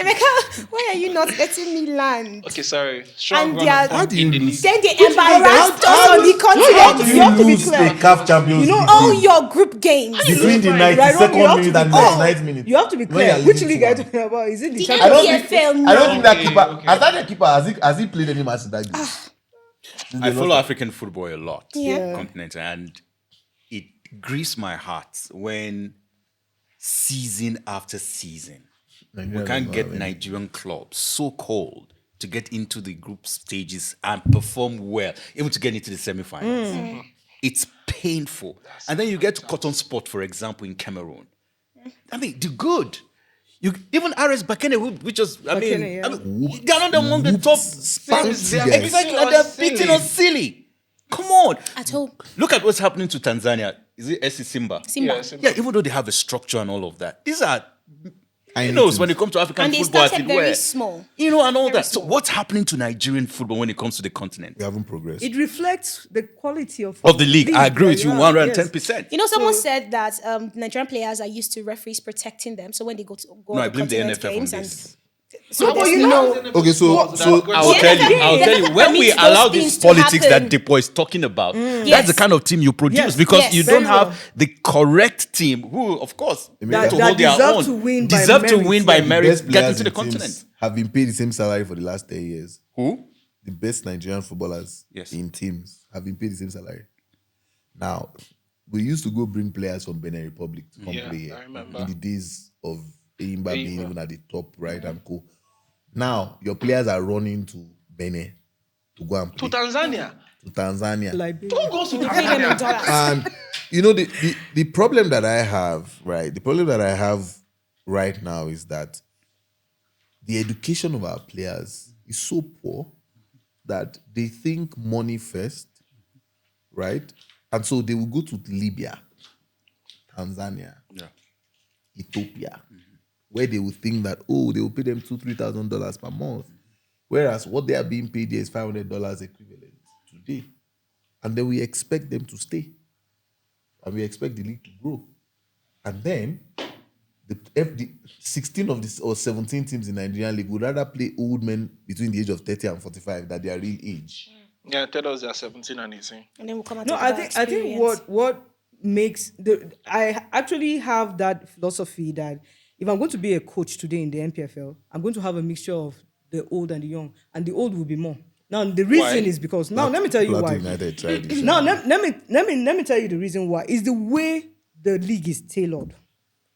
Emeka, why are you not letting me land? Okay, sorry. Strong And run they are- of form How do you in the league. lose? Then they embarrassed us on the How continent. do You have to be lose clear. a CAF Champions League All your group games. between the Right, 92nd you have to minute be and the clear. 99th minute? You have to be When you're clear. Which leading league are you 2-1. talking about? Is it the The Champions League? NPFL I don't think that Okay, keeper. okay. Has that keeper? Has he played any match in that game? I follow African football a lot, Yeah. continental, and it grieves my heart when season after season we can't get Nigerian clubs so cold to get into the group stages and perform well, even to get into the semi-finals. It's painful. And then you get to Cotton Sport, for example, in Cameroon. I mean, they're good. You even RS Bakene, which was, Bakene, yeah. they're not among the top Spanked you They're guys. Exactly, beating and they're us beating silly. us silly. Come on. At home. Look at what's happening to Tanzania. Is it SC Simba? Simba. Yeah, Yeah, even though they have a structure and all of that. These are, I you know know, when it comes to African And they football, started very small. you know, and all Very that. So small. what's happening to Nigerian football when it comes to the continent? We haven't progressed. It reflects the quality of Of the league, I agree with you yeah, 110%. You know, someone said that Nigerian players are used to referees protecting them. So when they go No, on I the blame the continent NFL games from and this. so How about there's you no. Okay, so I'll Yeah, tell you, yeah, I'll yeah. tell you. When we Permits those allow this things to politics that happen. Depo is talking about, that's Yes. the kind of team you produce Yes. because Yes. you Very don't have well. the correct team who, of course, That- to that hold their deserve own, to win by deserve to merit, win by yeah. the merit, best get players into the in teams continent. have been paid the same salary for the last 10 years. Who? The best Nigerian footballers Yes. in teams have been paid the same salary. Now, we used to go bring players from Benin Republic to come Yeah, play here I remember. in the days of Eimba being Eimba. even at the top, right, and co. Now, your players are running to Benin to go and To play Tanzania. to Tanzania. Liberia. Who goes to Pay them in Tanzania? dollars. And you know the problem that I have, right? The problem that I have right now is that the education of our players is so poor that they think money first, right? And so they will go to Libya, Tanzania, Yeah. Ethiopia, where they will think that they will pay them $2,000-3,000 per month, whereas what they are being paid here is $500 equivalent today, and then we expect them to stay, and we expect the league to grow, and then the 16 of this or 17 teams in Nigerian league would rather play old men between the age of 30 and 45 than their real age. Yeah, tell us they're 17 and 18. And then we'll come and No, talk I about think experience. what makes I actually have that philosophy that if I'm going to be a coach today in the NPFL, I'm going to have a mixture of the old and the young, and the old will be more. Now the reason Why? is because let me tell you Plateau why. United tried this. Now let me tell you the reason why. Is the way the league is tailored.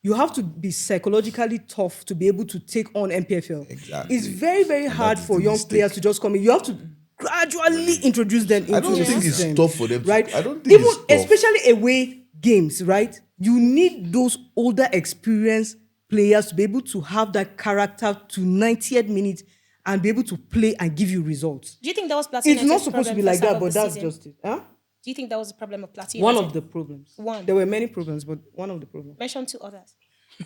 You have to be psychologically tough to be able to take on NPFL. Exactly. It's very, very hard is for the young mistake. players to just come in. You have to gradually introduce them into I don't the think it's system, tough for them to- right? I don't think Even it's tough. especially away games, right? You need those older, experienced players to be able to have that character to 90th minute and be able to play and give you results. Do you think that was Plateau It's not United's supposed to be problem like first half that, of but the that's season? just it. Huh? Do you think that was the problem of Plateau One United? of the problems. One. There were many problems, but one of the problems. Mention 2 others.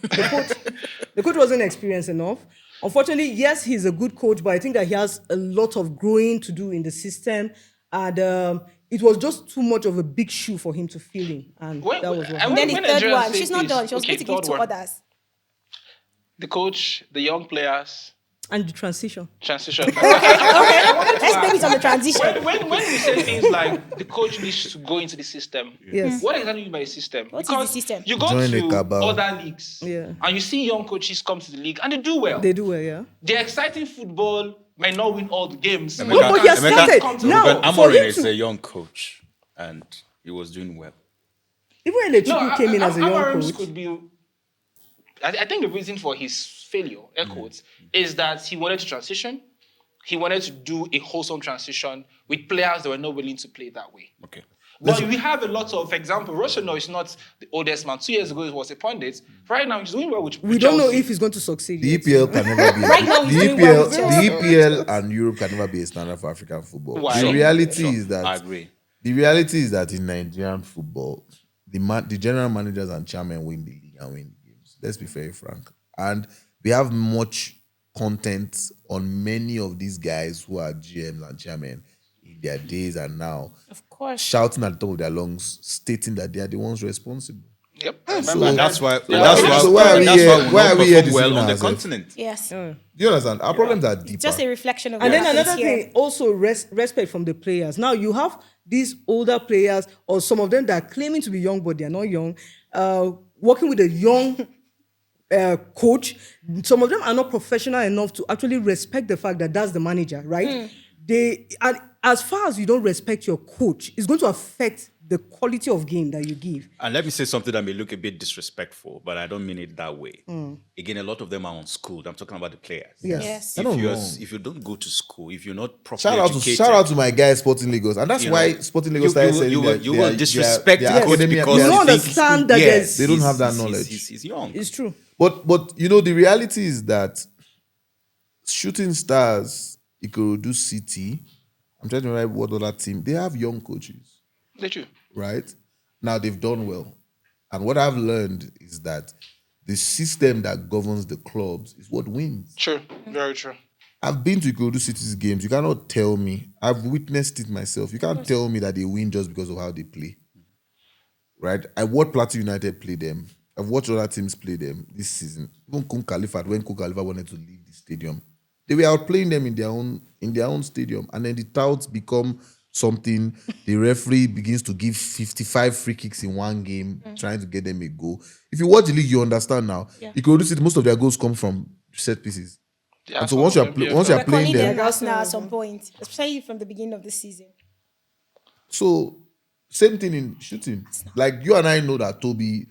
The coach wasn't experienced enough. Unfortunately, yes, he's a good coach, but I think that he has a lot of growing to do in the system. And it was just too much of a big shoe for him to fill in. And When- that was what and happened. Then the when third Nigerians one. say She's not this- done. She was okay, going to give third 2 one. others. The coach, the young players, And the transition. transition. Let's blame it on the transition. when we say things like the coach needs to go into the system, Yes. what exactly do you mean by system? What is the system? You go Join the to cabal. other leagues Yeah. and you see young coaches come to the league and they do well. They do well, yeah. The exciting football might not win all the games. No, but he has started. Now, But for Amorim him is to- a young coach, and he was doing well. Even when Lechiku came in as a young Amorim's coach, could be. I think the reason for his failure, air quotes, is that he wanted to transition. he wanted to do a wholesome transition with players that were not willing to play that way. Okay. But we have a lot of, for example, Roshano is not the oldest man. 2 years ago, he was a pundit. Right now, he's doing well with We don't know Chelsea. if he's going to succeed. The yet. EPL can never be. Right now, he's the doing well EPL, with the Chelsea. EPL and Europe can never be a standard for African football. Why? The Sure. reality Sure. is that I agree. the reality is that in Nigerian football, the general managers and chairmen win the league and win the games. Let's be very frank. And we have much content on many of these guys who are GMs and chairmen in their days and now, Of course. shouting at the top of their lungs, stating that they are the ones responsible. Yep. So Remember That's why. Yeah. That's why. So why are we that's here- why we why don't are we here perform well deceiving on the ourselves? continent. Yes. Do you understand? Our problems are deeper. Just a reflection of And what then happens another here. thing, also respect from the players. Now you have these older players, or some of them that are claiming to be young, but they are not young, working with a young coach. Some of them are not professional enough to actually respect the fact that that's the manager, right? And as far as you don't respect your coach, it's going to affect the quality of game that you give. And let me say something that may look a bit disrespectful, but I don't mean it that way. Again, a lot of them are unschooled. I'm talking about the players. Yes. Yes. They're not If, wrong. if you don't go to school, if you're not properly Shout educated, out to my guy Sporting Lagos, and that's you why know, Sporting you- Lagos started you saying will- that you they will are- disrespect their the coach academy- because You their- don't think- understand that yes, there's- They don't have that he's- knowledge. He's young. It's true. But you know the reality is that Shooting Stars, Ikorodu City, I'm trying to remember what other team, they have young coaches, They do. right? Now they've done well. And what I've learned is that the system that governs the clubs is what wins. True. Very true. I've been to Ikorodu City's games. You cannot tell me. I've witnessed it myself. You can't tell me that they win just because of how they play. Right? I watched Plateau United play them. I've watched other teams play them this season. Even Kun Khalifa, when Kun Khalifa wanted to leave the stadium, they were outplaying them in their own stadium. And then the touts become something. The referee begins to give 55 free kicks in one game, trying to get them a goal. If you watch the league, you understand now. Yeah. Ikorodu City, most of their goals come from set pieces. Yeah, And so once you're some playing We're calling them, them Arsenal at some point, especially from the beginning of the season. so same thing in shooting. Like you and I know that Toby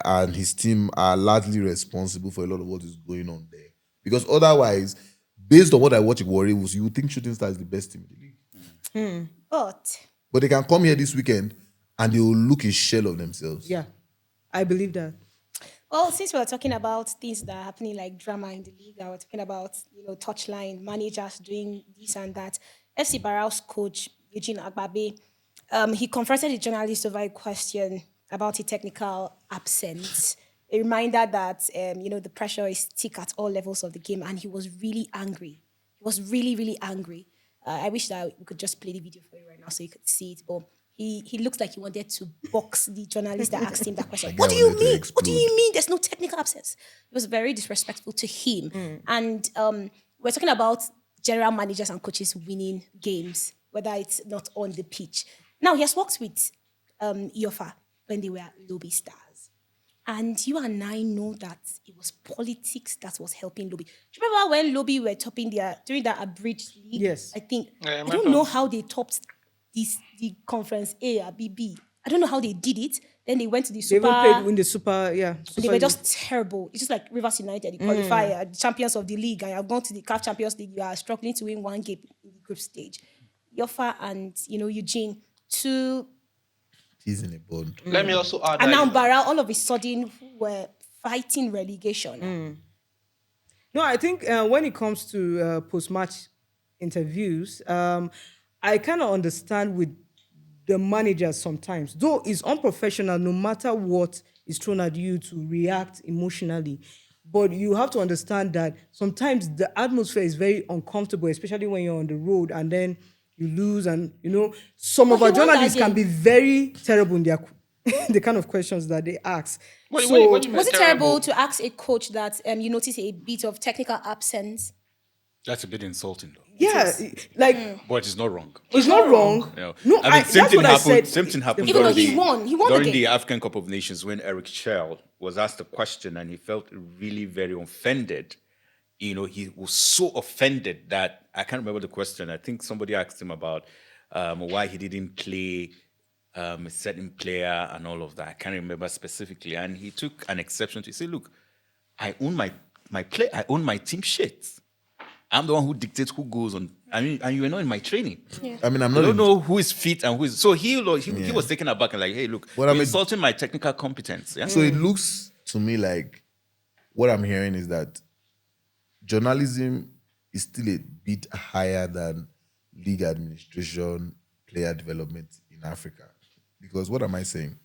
and his team are largely responsible for a lot of what is going on there. Because otherwise, based on what I watch at Warriors, you would think Shooting Star is the best team in the league. But they can come here this weekend and they will look a shell of themselves. Yeah, I believe that. Well, since we're talking about things that are happening like drama in the league, and we're talking about touchline managers doing this and that. FC Barrow's coach Eugene Agbabe, he confronted the journalist over a question about a technical absence. A reminder that the pressure is thick at all levels of the game, and he was really angry. He was really, really angry. I wish that we could just play the video for you right now so you could see it. But he looked like he wanted to box the journalist that asked him that question. That What guy do you wanted to mean? What do you explode. mean there's no technical absence? It was very disrespectful to him. And we're talking about general managers and coaches winning games, whether it's not on the pitch. Now, he has worked with Iofa when they were Lobby Stars. And you and I know that it was politics that was helping Lobby. Do you remember when Lobby were topping during that abridged league? Yes. I think, Yeah, I I don't remember. know how they topped the conference A or BB. I don't know how they did it. Then they went to the They super. even played in the super, yeah. And they Super were League. just terrible. It's just like Rivers United, the qualifier, the champions of the league, and you've gone to the CAF Champions League. You are struggling to win one game in the group stage. Yofa and Eugene, two, He's in a bond. Let me also add and that now Barra, all of a sudden were fighting relegation. No, I think when it comes to post-match interviews, I kind of understand with the managers sometimes. Though it's unprofessional, no matter what is thrown at you to react emotionally. But you have to understand that sometimes the atmosphere is very uncomfortable, especially when you're on the road and then you lose. And, some of But our he won that journalists can game. be very terrible in their the kind of questions that they ask. What So- do you mean Was it terrible to ask a coach that you notice a bit of technical absence? That's a bit insulting, though. Yeah, like But it's not wrong. it's not wrong. You know, No, I mean, same that's thing what I happened. said. Same thing happened Even though during he the- won the during game. the African Cup of Nations when Eric Schell was asked a question and he felt really very offended. He was so offended that I can't remember the question. I think somebody asked him about why he didn't play a certain player and all of that. I can't remember specifically, and he took an exception to say, "Look, I own my play. I own my team shit." I'm the one who dictates who goes on. I mean, and you were not in my training. I mean, I'm I not. don't in- know who is fit and who is. So he was taken aback and like, hey, look, Well, you're I mean- insulting my technical competence. Yeah? So it looks to me like what I'm hearing is that journalism is still a bit higher than league administration, player development in Africa. Because what am I saying?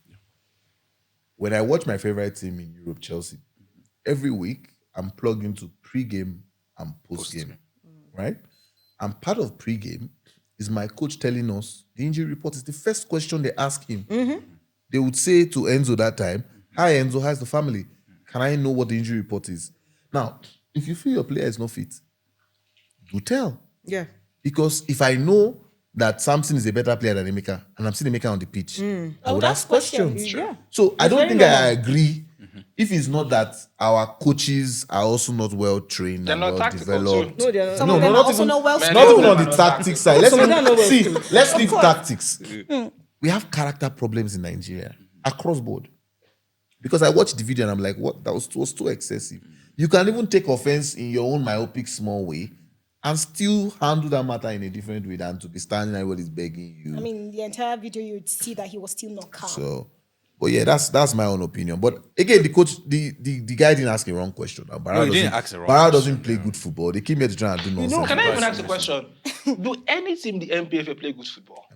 When I watch my favorite team in Europe, Chelsea, every week I'm plugged into pre-game and post-game, right? And part of pre-game is my coach telling us the injury report is the first question they ask him. They would say to Enzo that time, "Hi Enzo, how's the family? Can I know what the injury report is?" Now, if you feel your player is not fit, do tell. Yeah. Because if I know that Samson is a better player than Emeka, and I'm seeing Emeka on the pitch, I would ask questions. Yeah. So I It's don't very think I normal. agree if it's not that our coaches are also not well trained They're and not well tactical developed. too. No, they're Some No, of them no, are not also even- not well Man, Not even schooled. on the Of course. tactics side. Let's Some of them are not well see. schooled. Let's leave tactics. We have character problems in Nigeria across board. Because I watched the video and I'm like, what? That was too excessive. You can even take offense in your own myopic small way and still handle that matter in a different way than to be standing there when he's begging you. I mean, the entire video, you would see that he was still not calm. So, but yeah, that's my own opinion. But again, the coach, the guy didn't ask a wrong question. Now, Barra he didn't doesn't- ask the wrong Barra question, doesn't play good football. They came here to try and do nonsense. Can I even ask a question? Do any team in the NPFL play good football?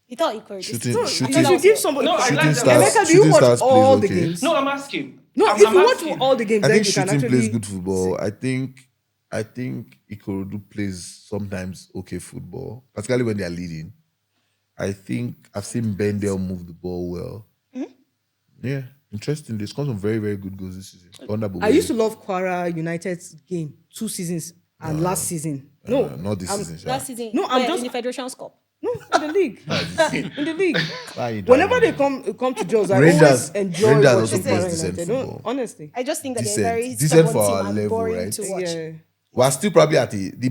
He thought he could. Shooting- No, shooting- if you give somebody No, I like Shooting them. stars, Emeka, do you shooting watch stars all plays the okay. games? No, I'm asking. No, I'm if you watch asking. all the games, I then think you can shooting actually plays good football. I think Ikorodu plays sometimes okay football, particularly when they are leading. I think I've seen Bendel move the ball well. Yeah, interesting. There's come some very, very good goals this season. I used to love Kwara United's game 2 seasons and last season. No, not this season. Sha. Last season, No, I'm where, just- in the Federation's Cup. no, in the league. In the league. Why you Whenever down? they come to Jos, I Rangers- always enjoy Rangers watching also plays Kwara decent United. No, football. honestly. I just think that Decent. they're very Decent stubborn for team our and level, boring right? to watch. Yeah. We're still probably at the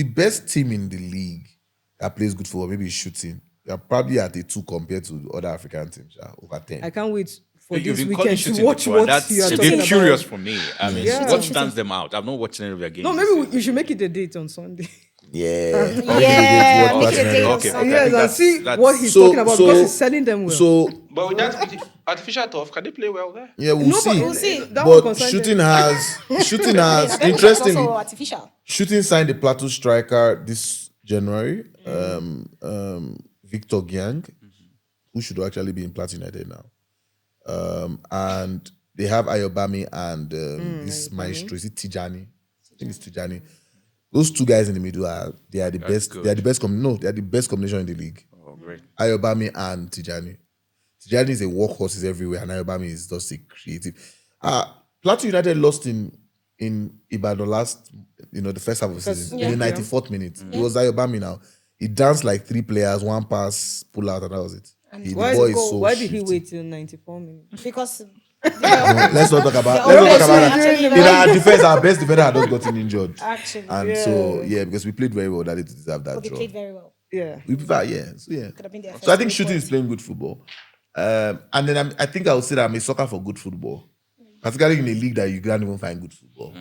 best team in the league that plays good football, maybe is shooting. They're probably at a 2 compared to other African teams, over 10. I can't wait for You've this been calling weekend to shooting watch before, and what that's you are a talking bit about. curious for me. I mean, Yeah. what stands them out? I've not watched any of their games. No, this maybe season. you should make it a date on Sunday. Yeah. Yeah, What make it a Platinum day does. on Okay, Sunday. Yes, and that's- see that's- what he's So- talking about so- because he's selling them well. So But with that artificial turf, can they play well there? yeah, we'll No, but see. We'll see. That one But concerns shooting them. has I think that's interestingly also artificial. shooting signed a Plateau striker this January, Victor Gyang, who should actually be in Plateau United now. And they have Ayobami and this maestro, is it Tijani? I think it's Tijani. Those 2 guys in the middle are the best. good. They are the best. They are the best combination in the league. Oh, great. Ayobami and Tijani. Tijani is a workhorse, is everywhere, and Ayobami is just a creative. Plateau United lost in Ibadan last, the first half of the season, in the 94th minute. It was Ayobami now. He danced like 3 players, 1 pass, pull out, and that was it. The Why, boy is so why did he shifty. wait till 94 minutes? Because Let's not talk about They're let's not talk about actually that. In our defense, our best defender had just gotten injured. actually, And so because we played very well, that it deserved that but they draw. played very well. Yeah. We prefer, So Could have been their So I first think 3 shooting points. is playing good football. And then I think I would say that I'm a sucker for good football. Particularly in a league that you can't even find good football.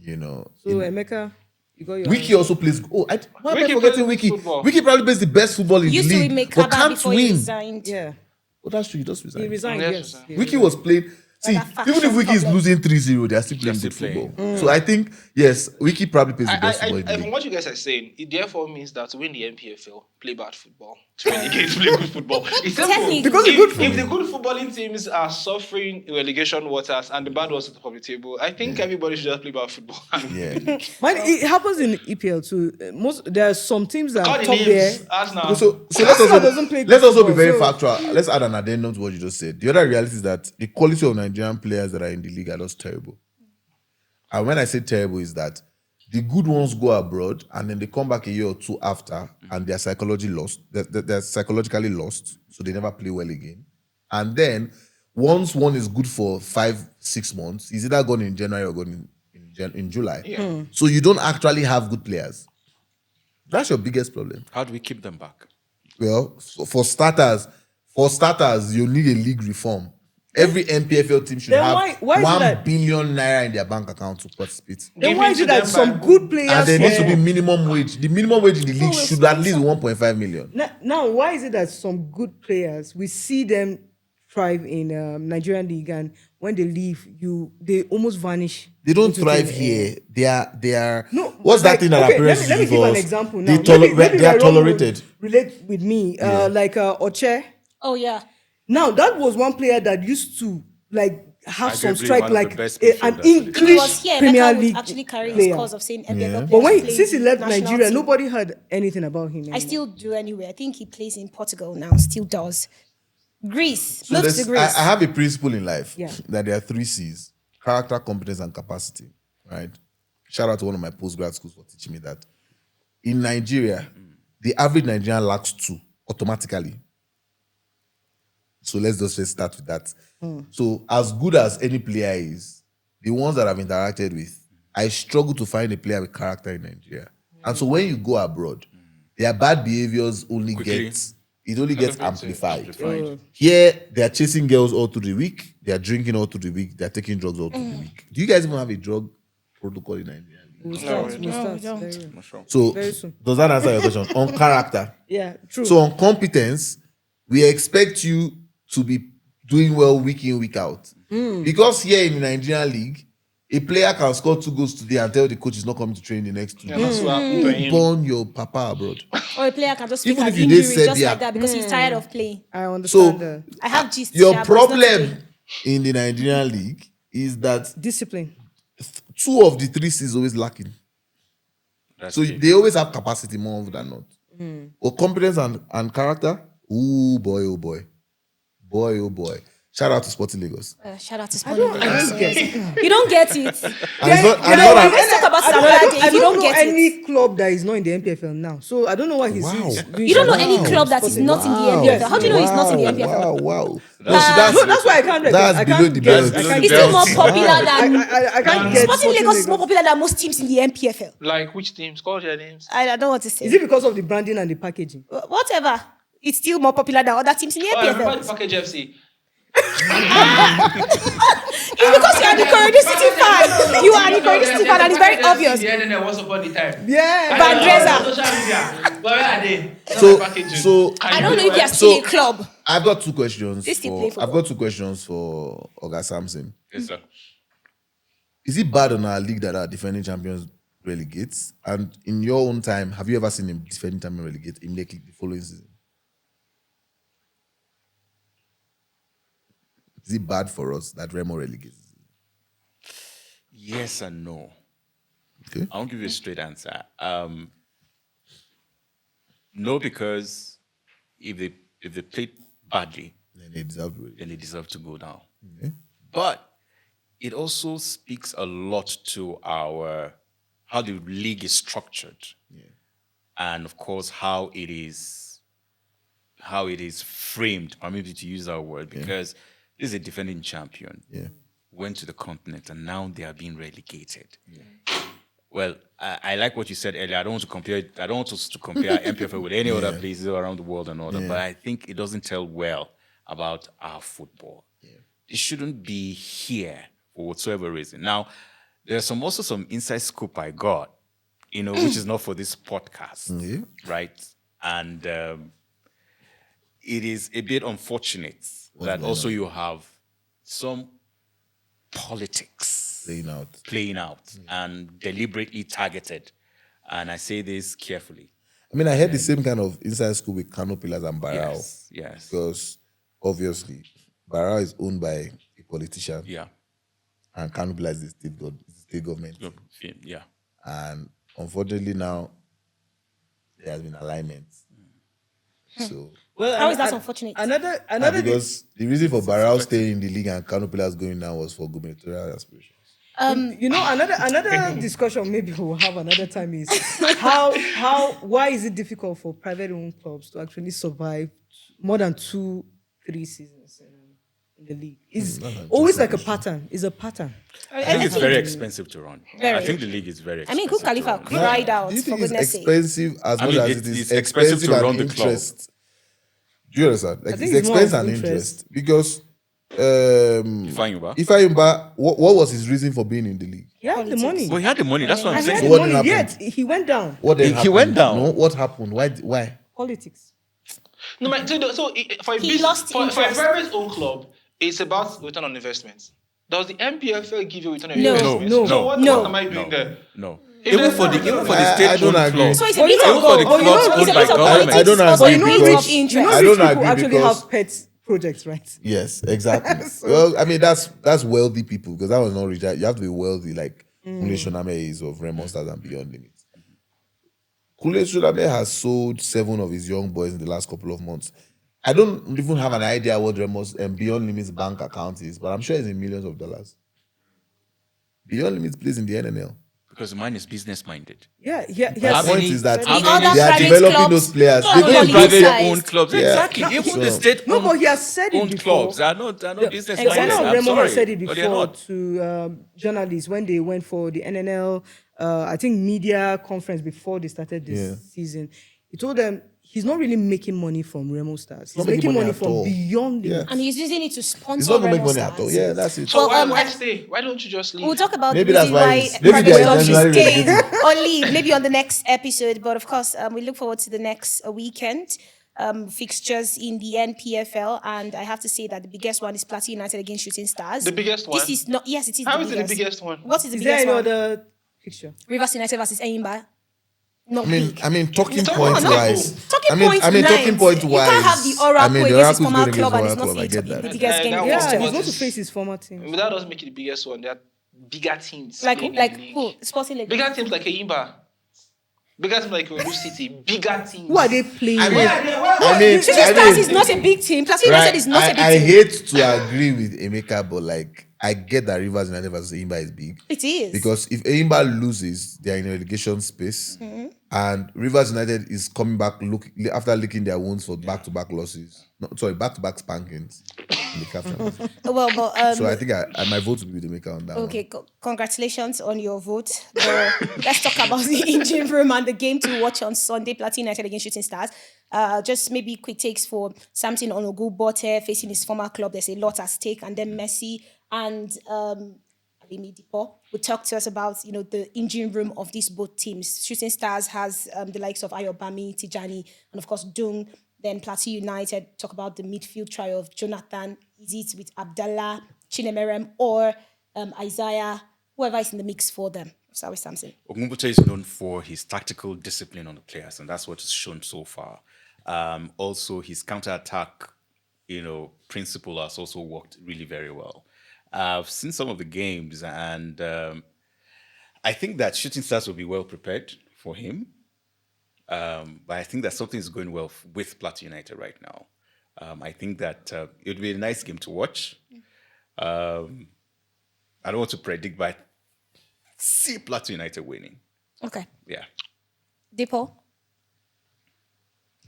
So, Emeka, you got your Wiki also plays. Why am I Wiki forgetting plays Wiki? football. Wiki probably plays the best football in Used the to league, make but Kaba can't before he win. resigned. Yeah. Oh, that's true. He just He resigned. resigned, Yes, yes. sir. He Wiki resigned. was playing. See, Like a faction even if Wiki is problem. losing 3-0, they're still playing still good playing. football. So I think, yes, Wiki probably plays the best football in the From league. what you guys are saying, it therefore means that to win the NPFL, play bad football. To relegate, play good football. It's simple. Technically. Because the If the good footballing teams are suffering relegation waters and the bad ones at the top of the table, I think everybody should just play bad football. Yeah. Man, it happens in EPL too. There are some teams that are God, top it there. is. Arsenal. So Arsenal doesn't play let's good also be football, very so- factual. Let's add an addendum to what you just said. The other reality is that the quality of Nigerian players that are in the league are just terrible. And when I say terrible, is that the good ones go abroad and then they come back a year or 2 after and they're psychologically lost. They're psychologically lost, so they never play well again. And then once one is good for 5-6 months, he's either gone in January or gone in July. Yeah. So you don't actually have good players. That's your biggest problem. How do we keep them back? Well, so for starters, you need a league reform. Every NPFL team should Then have why is it 1 that- billion naira in their bank account to participate. Then Give why it is to it that them some by good players And there needs to be here- minimum wage. The minimum wage in the league should at least 1.5 million. Now, why is it that some good players, we see them thrive in Nigerian league, and when they leave, they almost vanish? They don't into thrive thin here. air? They are. No, What's like, that thing that okay, our parents let me use give for an us? example They, now. they are Remo would tolerated. relate with me, like Oche. Oh yeah. Now that was one player that used to like have some Arguably strike one of the like best an midfielders. He English was here. Premier Emeka would League actually carry his player. cause of saying MPFL Yeah. players But when play since he left national Nigeria, team. nobody heard anything about him. I anymore. still do anyway. I think he plays in Portugal now. Still does. Greece. So Look to there's- Greece. I have a principle in life Yeah. that there are 3 C's: character, competence, and capacity. Right? Shout out to one of my postgrad schools for teaching me that. In Nigeria, the average Nigerian lacks 2 automatically. So let's just start with that. So as good as any player is, the ones that I've interacted with, I struggle to find a player with character in Nigeria. And so when you go abroad, their bad behaviors only Quickly. gets amplified. Amplified. Here, they are chasing girls all through the week. They are drinking all through the week. They are taking drugs all through the week. Do you guys even have a drug protocol in Nigeria? We'll start. we Very don't. soon. So Very soon. does that answer your question? On character. Yeah, true. So on competence, we expect you to be doing well week in, week out. Because here in the Nigerian league, a player can score 2 goals today and tell the coach is not coming to train the next 2 Yeah, days. that's what happened to him. Burn your papa abroad. Or a player can just fake Even an if you did injury just Serbia. like that because he's tired of playing. I So understand that. I have gist. your yeah, but it's not problem today. in the Nigerian league is that Discipline. 2 of the 3 C's always lacking. That's So it. they always have capacity more often than not. Or competence and character. Ooh, boy, oh boy. Boy, oh boy. Shout out to Sporting Lagos. Shout out to Sporting Lagos. don't get You don't get it. And it's not- and know not what? an- Let's talk about I another don't, day. I If you don't don't know get it. any club that is not in the NPFL now. So I don't know why he's Wow. doing You don't know that. any club that is not in the Wow. NPFL. How do you know it's not in the NPFL? Wow. No, that's why I can't. That's I below can't the guess. belt. I Below can't the It's still belt. more popular than I can't get. Sporting Lagos is more popular than most teams in the NPFL. Like which teams? Call their names. I don't want to say. Is it because of the branding and the packaging? Whatever. It's still more popular than other teams in the Oh, I remember NPFL. the package FC. It's because you are the Ikorodu City fan. You are the Ikorodu City fan, and it's very obvious. Yeah, then there was upon the time. Yeah. Van Dresa. Social media. But where are they? So I don't know if they are still a club. I've got 2 questions. They still play football. I've got 2 questions for Oga Samson. Yes, sir. Is it bad on our league that our defending champions relegates? And in your own time, have you ever seen a defending champion relegate immediately the following season? Is it bad for us that Remo relegates? Yes and no. Okay. I won't give you a straight answer. No, because if they played badly, Then they deserve to relegate. then they deserve to go down. But it also speaks a lot to our how the league is structured, and of course how it is framed. Permit me to use that word because this is a defending champion. Yeah. Went to the continent and now they are being relegated. Well, I like what you said earlier. I don't want to compare. I don't want us to compare MPFL with any other places around the world and all that. But I think it doesn't tell well about our football. It shouldn't be here for whatsoever reason. Now, there's also some inside scoop I got, which is not for this podcast, right? And it is a bit unfortunate that also you have some politics Playing out. and deliberately targeted. And I say this carefully. I mean, I had the same kind of inside school with Kano Pillars and Barao. Yes. Because obviously, Barao is owned by a politician. Yeah. And Kano Pillars is the state government. Yeah. And unfortunately now, there has been alignment. So, Well, How is that unfortunate? Another because the reason for Barao staying in the league and Kano Pillars going down was for gubernatorial aspirations. another discussion maybe we'll have another time is why is it difficult for private owned clubs to actually survive more than 2-3 seasons in the league? It's always like a pattern. It's a pattern. I think it's very expensive to run. Very. I think the league is very expensive. I mean, Cook Khalifa cried out Do you for think it's goodness sake. expensive as much as it is it's expensive to and run the club. interest? Do you understand? Like think it's it's more expense of and interest. interest because Ifeanyuba. Ifeanyuba, what was his reason for being in the league? He had the money. Well, he had the money. That's what I'm And he had saying. the What money, happened? yet he went down. What then He happened? went down. No, what happened? Why? Politics. No, for a He business, lost for a interest. private owned club, it's about return on investment. Does the NPFL give you return on No. investment? No. So what No. am I doing there? No. If Even there's for no the return on I state don't owned agree. clubs. So it's a But bit you know- of both. but you know- It's a owned bit by of government. politics. I don't It's also agree a bit because- of interest. I Rich don't people agree actually because- have pet projects, right? Yes, exactly. Well, I mean that's wealthy people because that was not rich. You have to be wealthy, like Kule Shoname is of Remo Stars and Beyond Limits. Kule Shoname has sold 7 of his young boys in the last couple of months. I don't even have an idea what Remo's Beyond Limits bank account is, but I'm sure it's in millions of dollars. Beyond Limits plays in the NNL. Because mine is business minded. Yeah. My How point many- is that The how other they are private developing clubs, those players. not They Even don't politicized. private owned clubs, Yeah. exactly. No, Even so- the state No, but he has said it owned before. clubs are not business exactly. minded. I know I'm Remo sorry, has said it but they're before not. to journalists when they went for the NNL, I think media conference before they started this season. He told them he's not really making money from Remo Stars. He's not making making money money at from all. Beyond Yeah. Limits. And he's using it to sponsor It's not going to make Remo money at all. Stars. Yeah, that's it. So Well, why I- stay? Why don't you just leave? We'll talk about Maybe the that's reason why why it's- maybe private they are clubs should intentionally stay relegating. or leave, maybe on the next episode. But of course, we look forward to the next weekend fixtures in the NPFL, and I have to say that the biggest one is Plateau United against Shooting Stars. The biggest one? This is not. Yes, it is. How the is it the biggest one? What is the Is there biggest any one? other picture? Rivers United versus Enyimba. Not I big. mean, talking No, point no. wise. Talking point talking nice. point You wise. can't have the Oracle against his Oracle's former going club and against it's not former club, I saying get the that. biggest game. that in was- Yeah, history. he's going to face his former team. But that doesn't make it the biggest one. There are bigger teams. Like playing in the league. who? Sporting Lagos. Bigger teams like Eyimba. Bigger teams like Ikorodu City. Bigger teams. Who are they playing I with? mean, Shooting Stars is not a big team. Plateau United right, is not a big I team. hate to agree with Emeka, but like I get that Rivers United versus Eimba is big. It is. Because if Eimba loses, they are in a relegation space. And Rivers United is coming back after licking their wounds for back-to-back losses. No, sorry, back-to-back spankings in the CAF Champions League. Well, but So I think my vote would be the maker on that okay, one. congratulations on your vote. Let's talk about the engine room and the game to watch on Sunday, Plateau United against Shooting Stars. Just maybe quick takes for Samson Onogu-Bote facing his former club. There's a lot at stake. And then Messi and Alimi Dipo will talk to us about, the engine room of these both teams. Shooting Stars has the likes of Ayobami, Tijani, and of course Dung. Then Plateau United talk about the midfield trio of Jonathan. Is it with Abdallah, Chinemerem, or Isaiah, whoever is in the mix for them? Sorry, Samson. Ogunbute is known for his tactical discipline on the players, and that's what is shown so far. Also, his counter-attack, principle has also worked really very well. I've seen some of the games, and I think that Shooting Stars will be well prepared for him. But I think that something is going well with Plateau United right now. I think that it would be a nice game to watch. I don't want to predict, but I see Plateau United winning. Okay. Yeah. Dipo?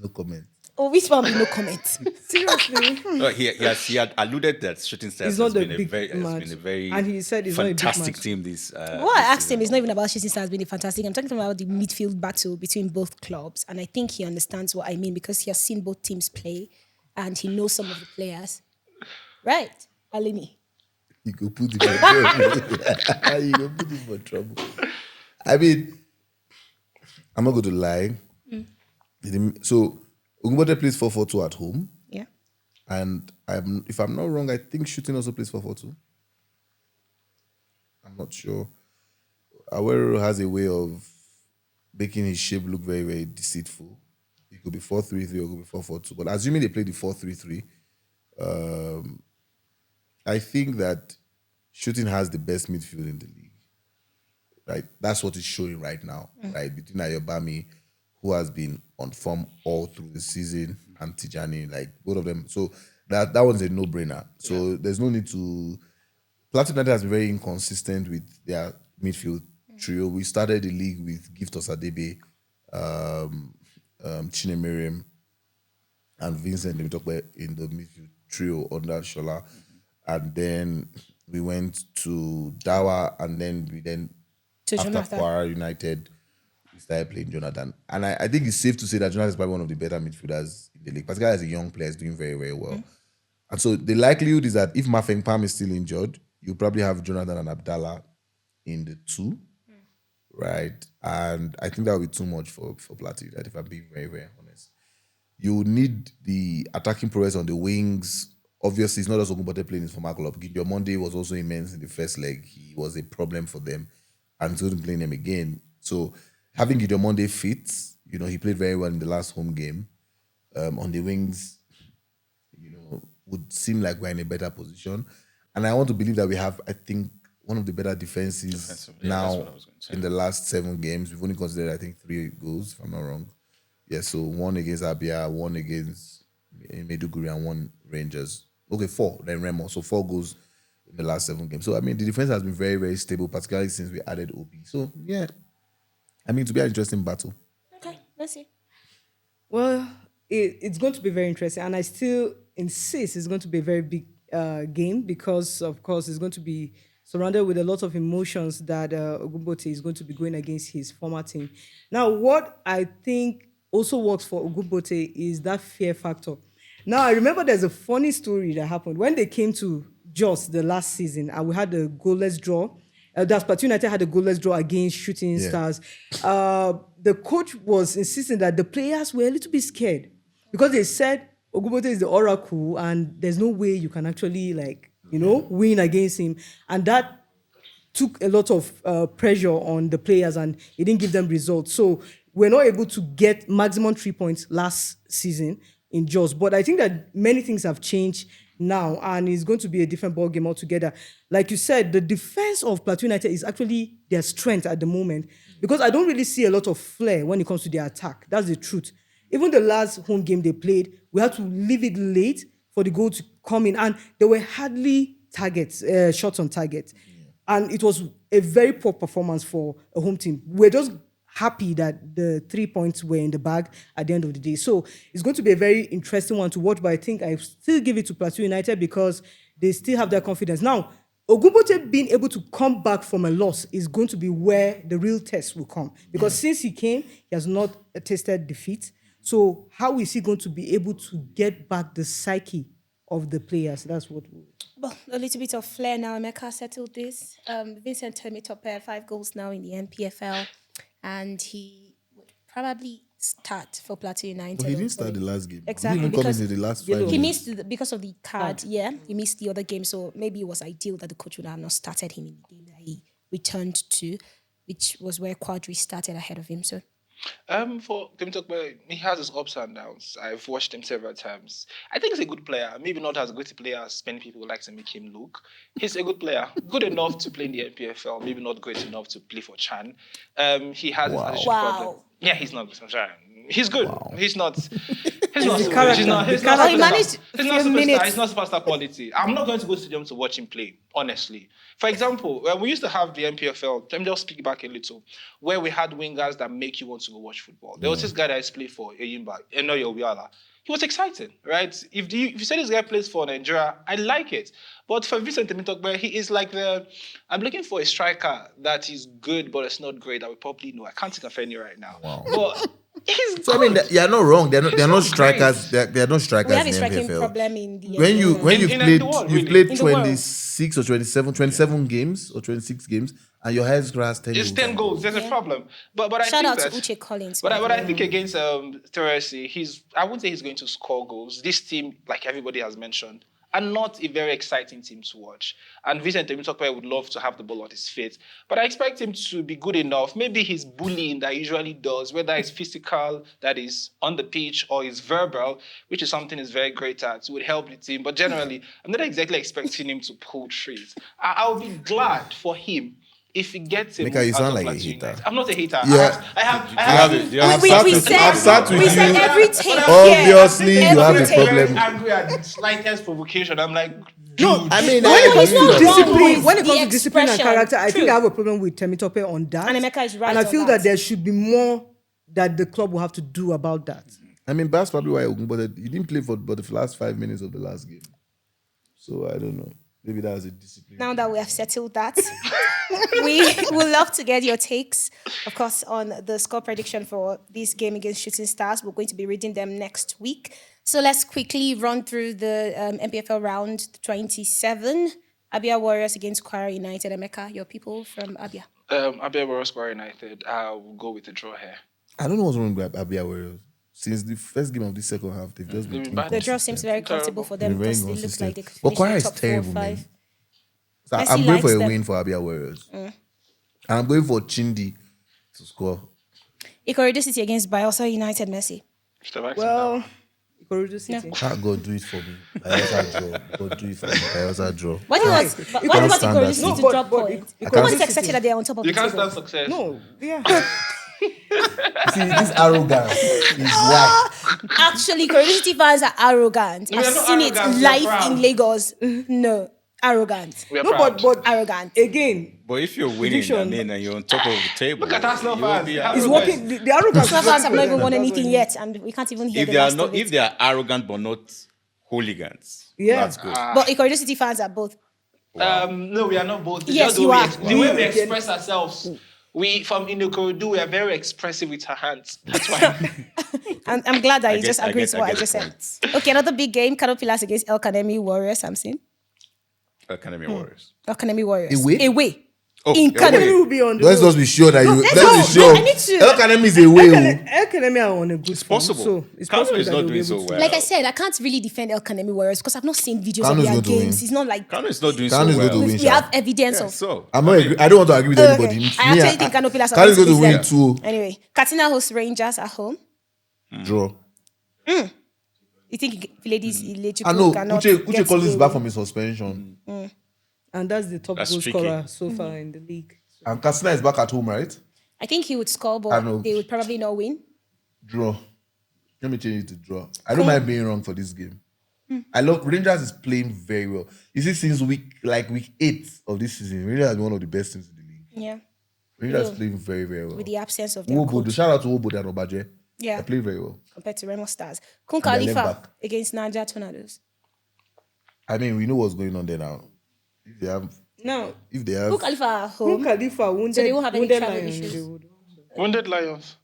No comment. Oh, which one will no comment? Seriously. He had alluded that Shooting Stars It's not has the been, big has been a very and he said it's not a big fantastic match. team this What I asked him is not even about Shooting Stars being fantastic. I'm talking about the midfield battle between both clubs. And I think he understands what I mean because he has seen both teams play and he knows some of the players. Right, Alimi? You go put it for trouble. You go put it for trouble. I mean, I'm not going to lie. So, Ogunbote plays 4-4-2 at home. Yeah. And if I'm not wrong, I think Shooting also plays 4-4-2. I'm not sure. Awero has a way of making his shape look very, very deceitful. It could be 4-3-3 or it could be 4-4-2. But assuming they play the 4-3-3, I think that Shooting has the best midfield in the league. Right? That's what it's showing right now. Right? Between Ayobami, who has been on form all through the season, and Tijani, like both of them. So that one's a no-brainer. So there's no need to... Plateau United has been very inconsistent with their midfield trio. We started the league with Gift Osadebe, Chinemeriam, and Vincent Lemitokwe in the midfield trio under Shola. And then we went to Dawa, and then To after Jonathan. Kwara United, we started playing Jonathan. And I think it's safe to say that Jonathan is probably one of the better midfielders in the league, particularly as a young player, is doing very, very well. And so the likelihood is that if Mafeng Pam is still injured, you probably have Jonathan and Abdallah in the two, right? And I think that would be too much for Plateau United, if I'm being very, very honest. You need the attacking prowess on the wings. Obviously, it's not just Ogunbote playing his former club. Gideon Monday was also immense in the first leg. He was a problem for them and couldn't play them again. So having Gideon Monday fit, he played very well in the last home game. On the wings, would seem like we're in a better position. And I want to believe that we have, I think, one of the better defenses That's now what I was gonna say. in the last 7 games. We've only considered, I think, 3 goals, if I'm not wrong. Yeah, so 1 against Abia, 1 against Maiduguri, and 1 Rangers. Okay, 4, then Remo. So 4 goals in the last 7 games. So, I mean, the defense has been very, very stable, particularly since we added OB. So, yeah, I mean, to be an interesting battle. Okay, let's see. Well, it's going to be very interesting, and I still insist it's going to be a very big game because, of course, it's going to be surrounded with a lot of emotions that Ogunbote is going to be going against his former team. Now, what I think also works for Ogunbote is that fear factor. Now, I remember there's a funny story that happened when they came to Jos the last season, and we had a goalless draw. Plateau United had a goalless draw against Shooting Stars. The coach was insisting that the players were a little bit scared because they said Ogunbote is the oracle and there's no way you can actually win against him. And that took a lot of pressure on the players and it didn't give them results. So we're not able to get maximum 3 points last season in Jos. But I think that many things have changed now and it's going to be a different ball game altogether. Like you said, the defense of Plateau United is actually their strength at the moment because I don't really see a lot of flair when it comes to their attack. That's the truth. Even the last home game they played, we had to leave it late for the goal to come in and there were hardly shots on target. And it was a very poor performance for a home team. We're just happy that the 3 points were in the bag at the end of the day. So it's going to be a very interesting one to watch, but I think I still give it to Plateau United because they still have their confidence. Now, Ogunbote being able to come back from a loss is going to be where the real test will come. Because since he came, he has not tasted defeat. So how is he going to be able to get back the psyche of the players? That's what Well, a little bit of flair now. Emeka settled this. Vincent Temitope, 5 goals now in the NPFL. And he would probably start for Plateau United. But he didn't start the last game. Exactly, He didn't even come because into the last 5 he minutes. missed because of the card. Yeah, he missed the other game. So maybe it was ideal that the coach would have not started him in the game that he returned to, which was where Quadri started ahead of him. So For Temitope, he has his ups and downs. I've watched him several times. I think he's a good player. Maybe not as good a player as many people like to make him look. He's a good player. Good enough to play in the NPFL. Maybe not great enough to play for Chan. He has his attitude problem. Yeah, he's not good. He's good. He's not. He's not. Super, he's not. He's not. He managed He's not few superstar. minutes. He's not superstar quality. I'm not going to go to stadium to watch him play. Honestly, for example, when we used to have the NPFL, let me just speak back a little, where we had wingers that make you want to go watch football. There was this guy that I played for, Eyimba, Enoyo Obiala. He was exciting, right? If you say this guy plays for Nigeria, I like it. But for Vincent Temitope, he is like I'm looking for a striker that is good, but it's not great. That we probably know. I can't think of any right now. Wow. But he's So I mean, you're not wrong. They're not not strikers. They're not strikers we have a in striking NPFL. problem in the When you In played the world, you've really. played In the world. 26 or 27 games or 26 games and your highest score has 10 It's goals. 10 goals. There's a problem. But I Shout think out that, to Uche Collins. But by the I way. think against Teresi, I wouldn't say he's going to score goals. This team, like everybody has mentioned, are not a very exciting team to watch. And Vincent Temitope would love to have the ball at his feet. But I expect him to be good enough. Maybe his bullying that he usually does, whether it's physical, that is on the pitch, or it's verbal, which is something he's very great at, would help the team. But generally, I'm not exactly expecting him to pull trees. I'll be glad for him if he gets him. Mika, you out sound of like a Plateau hater. United. I'm not a hater. Yeah. I have. I've we sat with said you. everything. Obviously, you have a Everything. problem. I'm angry at the slightest provocation. I'm like, No, I mean, No, I no, it's agree not with wrong. you. discipline. When it The comes to discipline and expression. character, I think True. I have a problem with Temitope on that. And Emeka is right And I on feel that. that there should be more that the club will have to do about that. I mean, that's probably why Ogunbote, he didn't play for but the last 5 minutes of the last game. So I don't know. Maybe that was a discipline. Now that we have settled that, we would love to get your takes, of course, on the score prediction for this game against Shooting Stars. We're going to be reading them next week. So let's quickly run through the MPFL round 27. Abia Warriors against Kwara United. Emeka, your people from Abia. Abia Warriors Square United. I will go with the draw here. I don't know what's wrong with Abia Warriors. Since the first game of the second half, they've just been They've been bad. The draw inconsistent. seems very comfortable for them They're very because it looks like they could inconsistent. finish But in Kwara the is top 4 or terrible, 5. man. So Messi I'm going for likes a them. win for Abia Warriors. And I'm going for Chindi to score. Ikorodu City against Bayelsa United. Messi. Well, Ikorodu City. God do it for me. Bayelsa draw. God do it for me. Bayelsa draw. Why do you want can't stand Ikorodu that City team. to No, drop but points? Ikorodu Everyone's City- expecting that they're on top of You the can't table. stand success. No, yeah. See, this arrogance is why. Actually, Ikorodu City fans are arrogant. No, I've we are not seen it arrogant, we are live proud. in Lagos. No, arrogant. We are No, proud. but Arrogant. again, But if you're winning, Prediction. I mean, and you're on top of the table, Look at Arsenal you'll fans. be- They have it's arrogance. working. The arrogance. Some is fans have working not for even them. won That's anything what yet, and we can't even hear if the they are last not, of it. if they are arrogant but not hooligans, Yeah. that's good. But Ikorodu City fans are both. No, we are not both. It's Yes, just the you way are. The way we express ourselves. We from Ikorodu, we are very expressive with our hands. That's why. I'm glad that I you just get- agreed I to get- what I I get just the said. points. Okay, another big game. Canopilas against El Kanemi Warriors. Samson. Academy Warriors. El Kanemi Warriors. Away? Away. Oh, In away. Kanemi. They will be on the Let's road. just be sure that you. let's Let's go. be sure. I need to- El Academy is away. Academy are on a good form, possible. so it's Kano possible is that not they'll be doing able so to- well. Like I said, I can't really defend El Kanemi Warriors because I've not seen videos Kano's of their going to win. games. It's not like Kano is not doing Kano is so going to well. win. we have evidence Yeah, of. so I'm not. I don't want to agree with anybody. Okay. Me, I actually think Canopilas are Kano is going to going to beat win them. too. Anyway, Katina hosts Rangers at home. Draw. You think ladies I know. cannot Uche get Collins is away? back from his suspension, and that's the top That's goal tricky. scorer so far in the league. and Katsina is back at home, right? I think he would score, I but know. they would probably not win. Draw. Let me change it to draw. I don't mind being wrong for this game. I love Rangers is playing very well. You see, since week 8 of this season, Rangers has been one of the best teams in the league. Yeah, Rangers Yeah. is playing very, very well. with the absence of their Wobodo, coach. shout out to Wobodo and Obaje. Yeah. They play very well. Compared to Remo Stars. Kun they're left Khalifa back. against Niger Tornadoes. I mean, we know what's going on there now. If Now, they have, Kun Khalifa at Kun home. Khalifa wounded, So they won't have any wounded travel Lions, issues. they would- Wounded Lions.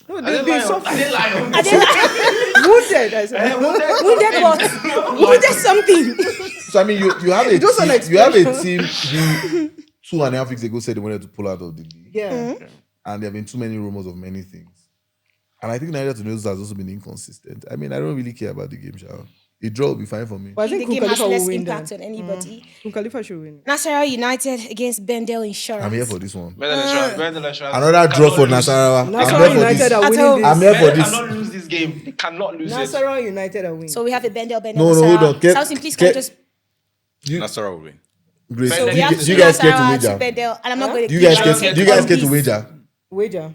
No, Are they'll they be Lions? suffering. Are they Lions? Wounded, I said. Wounded what? Wounded something. so I mean, you have a Just an team, you have a expression. team who 2.5 weeks ago said they wanted to pull out of the league, Yeah. and there have been too many rumors of many things. And I think Nigeria Tornadoes has also been inconsistent. I mean, I don't really care about the game, shall a draw will be fine for me. But I The think Kun game has Khalifa less will win impact then. on anybody. Kun Khalifa should win. Nasarawa United against Bendel Insurance. I'm here for this one. Another Another draw for Nasarawa. Nasarawa I'm here for United this. are At winning home. I'm this. here for They this. cannot lose this game. They cannot lose it. Nasarawa United are winning. So we have a Bendel No, hold Nasarawa. on. Samson, please can you just. Nasara will win. Grace, So do We have you, to do you guys care to Nasarawa to wager? Bendel, and I'm not going to. Do you guys care? Lions Do you guys get care to wager? Wager.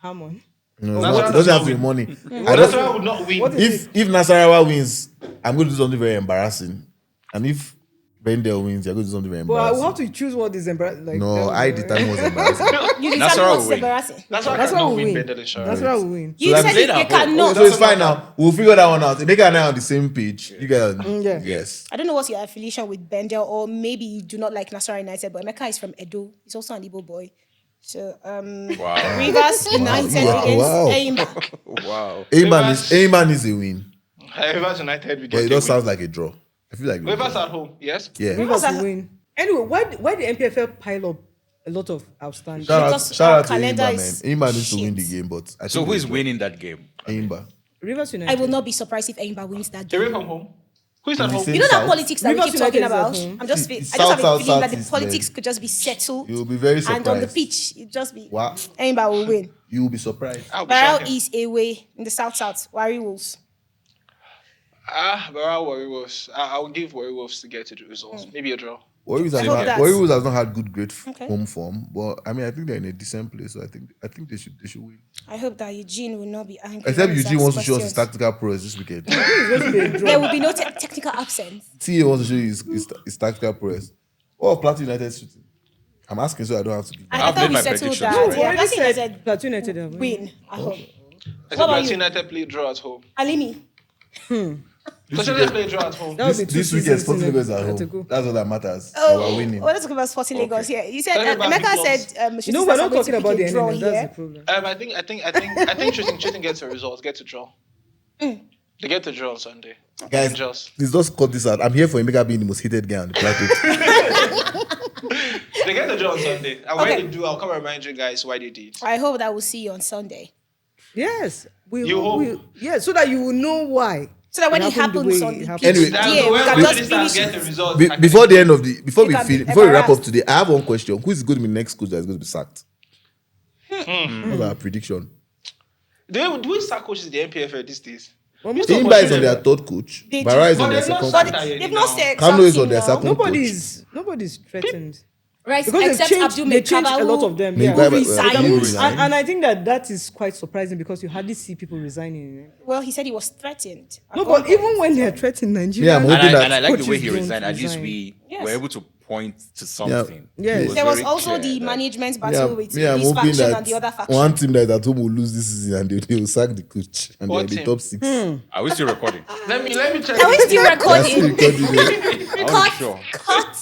How much? No, Nasarawa it doesn't have to be does not money. But I don't, Nasarawa would not win. What is if Nasarawa wins, I'm going to do something very embarrassing. And if Bendel wins, you're going to do something very But I embarrassing. want to choose what is embarrassing. Like, No, I determine what's embarrassing. You Nasarawa decide what's will win. embarrassing. That's Nasarawa why I cannot will win win. better than Nasarawa. Nasarawa will win. You So said that's- they played at home. cannot. So it's fine now. We'll figure that one out. Make and I on the same page. You guys, yeah. yes. I don't know what's your affiliation with Bendel, or maybe you do not like Nasarawa United, but Emeka is from Edo. He's also an Igbo boy. So Wow. Rivers United Wow. against Wow. Eimba. Wow. Ayman is a win. Rivers United, we But get it a just win. sounds like a draw. I feel like a Rivers draw. at home, yes. Yeah. Rivers will win. Anyway, why the MPFL pile up a lot of outstanding? Because Shout our out to calendar Ayman, is man. Ayman needs to win shit. the game, but I So think who is we'll winning that game? draw. Ayman. Rivers United. I will not be surprised if Eimba wins that Away game. from home. Who is at In the home? same You know that South. politics that we Rivers keep talking United is at about? home. I just It's have a South, feeling South that the is politics there. could just be settled. You'll be very And on the surprised. pitch, it just be Wow. Eimba will win. You will be surprised. I'll be Barrel shocking. is away in the South, Wari Wolves. Barrel Warriors. I will give Warriors to get to the results. Maybe a draw. Warriors hope that's- has not had good Okay. home form, but I mean I think they're in a decent place, so I think they should win. I hope that Eugene will not be angry. Except when he Eugene asks wants to show us his questions. tactical prowess this weekend. There will be no technical absence. TA wants to show you his tactical prowess. What of Plateau United shooting? I'm asking so I don't have to give. I I've thought made we my settled predictions that. already. Yeah, already Plateau said United Plateau United are winning. win at home. I What about think you? United play draw at home. Alimi. United play draw at home. That would be two This weekend, seasons Sporting in a- Lagos at at a home. go. That's all that matters. That we're winning. Let's talk about Sporting Lagos here. You said Talking about Emeka big said You know, we're not talking about the draw enemies. here. That's the problem. I think Cheating gets a result, gets a draw. They get to draw on Sunday. Guys, Just. please just cut this out. I'm here for Emeka being the most hated guy on the planet. They get the draw on Sunday. And when they do, I'll come and remind you guys why they did. I hope that we'll see you on Sunday. Yes. You hope. Yeah, so that you will know why. So that when it happened the happens way on it the happened. pitch, Anyway, yeah, we can just finish get the it. results. Before the end of the before we can be before we wrap up embarrassed. today, I have one question. Who is going to be the next coach that is going to be sacked? What's our prediction? Do we start coaches in the NPFL these days? Well, most of Timba us- is on their third coach. They Bara is do. on their But they've second not coach. started yet. They've not said Kano is on something their now. second nobody's threatened. Right, Because except Abdul they changed a lot of them. Maybe Yeah. by- who resigned. Who resigned? And I think that is quite surprising because you hardly see people resigning. Well, he said he was threatened. No, but even when they're threatened, Nigeria. Yeah, I'm hoping that And I like the way coaches he don't resigned. At least resign. we Yes. were able to point to something. Yeah. It there was very also clear the that- management I'm battle with hoping this faction and the other that faction. one team that is at home will lose this season and they will sack the coach and they're What in the team? top 6. Are we still recording? Let me check. Are we still We're still recording? recording. I wasn't sure. Cut.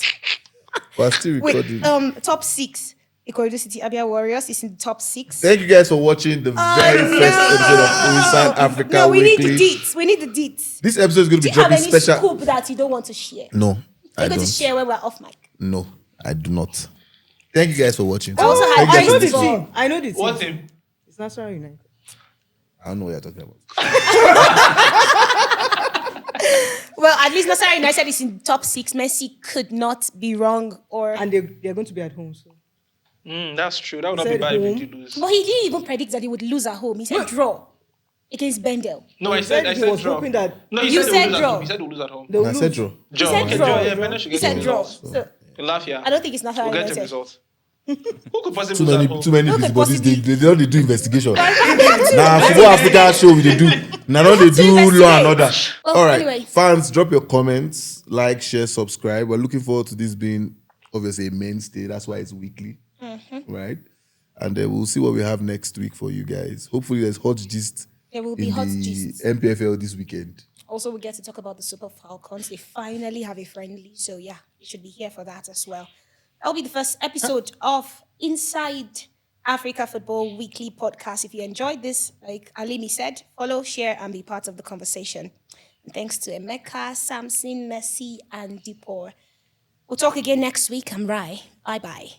We're still recording. Wait, top 6. Ikorodu City Abia Warriors is in the top 6. Thank you guys for watching the very first episode of Inside Africa No, we need Weekly. the deets. We need the deets. This episode is going to Do be you have dropping any special. scoop that you don't want to share? No, I You're going don't. to share when we're off mic. No, I do not. Thank you guys for watching. I also Thank had- you I guys know for the listening. team. I know the team. What team? It's National United. I don't know what you're talking about. Well, at least Nasara United is in top 6. Messi could not be wrong. And they're going to be at home. So That's true. That would not be Said bad if home. they did lose. But he didn't even predict that he would lose at home. He said draw against Bendel. No, I he said was draw. hoping that No, You they said would lose at draw. home. He said we'll lose at home. they'll I lose. said draw. Draw. said Okay, draw. draw. Yeah, Benin should He get the said draw. results. So, You laugh, yeah. I don't think it's Nasara We'll get the United. results. Who could possibly Too lose at many home? Okay, busybodies. They possibly. don't do investigation. Nah, Football Africa show we they do. Now don't they to do law and investigate. order. Well, All right, anyway. fans, drop your comments, like, share, subscribe. We're looking forward to this being obviously a mainstay. That's why it's weekly, right? And we'll see what we have next week for you guys. Hopefully, there's hot gist There will be in hot the gists. NPFL this weekend. Also, we get to talk about the Super Falcons. They finally have a friendly. So, yeah, you should be here for that as well. That'll be the first episode of Inside Africa Football Weekly Podcast. If you enjoyed this, like Alimi said, follow, share, and be part of the conversation. And thanks to Emeka, Samson, Messi, and Dipor. We'll talk again next week. I'm Rai. Bye-bye.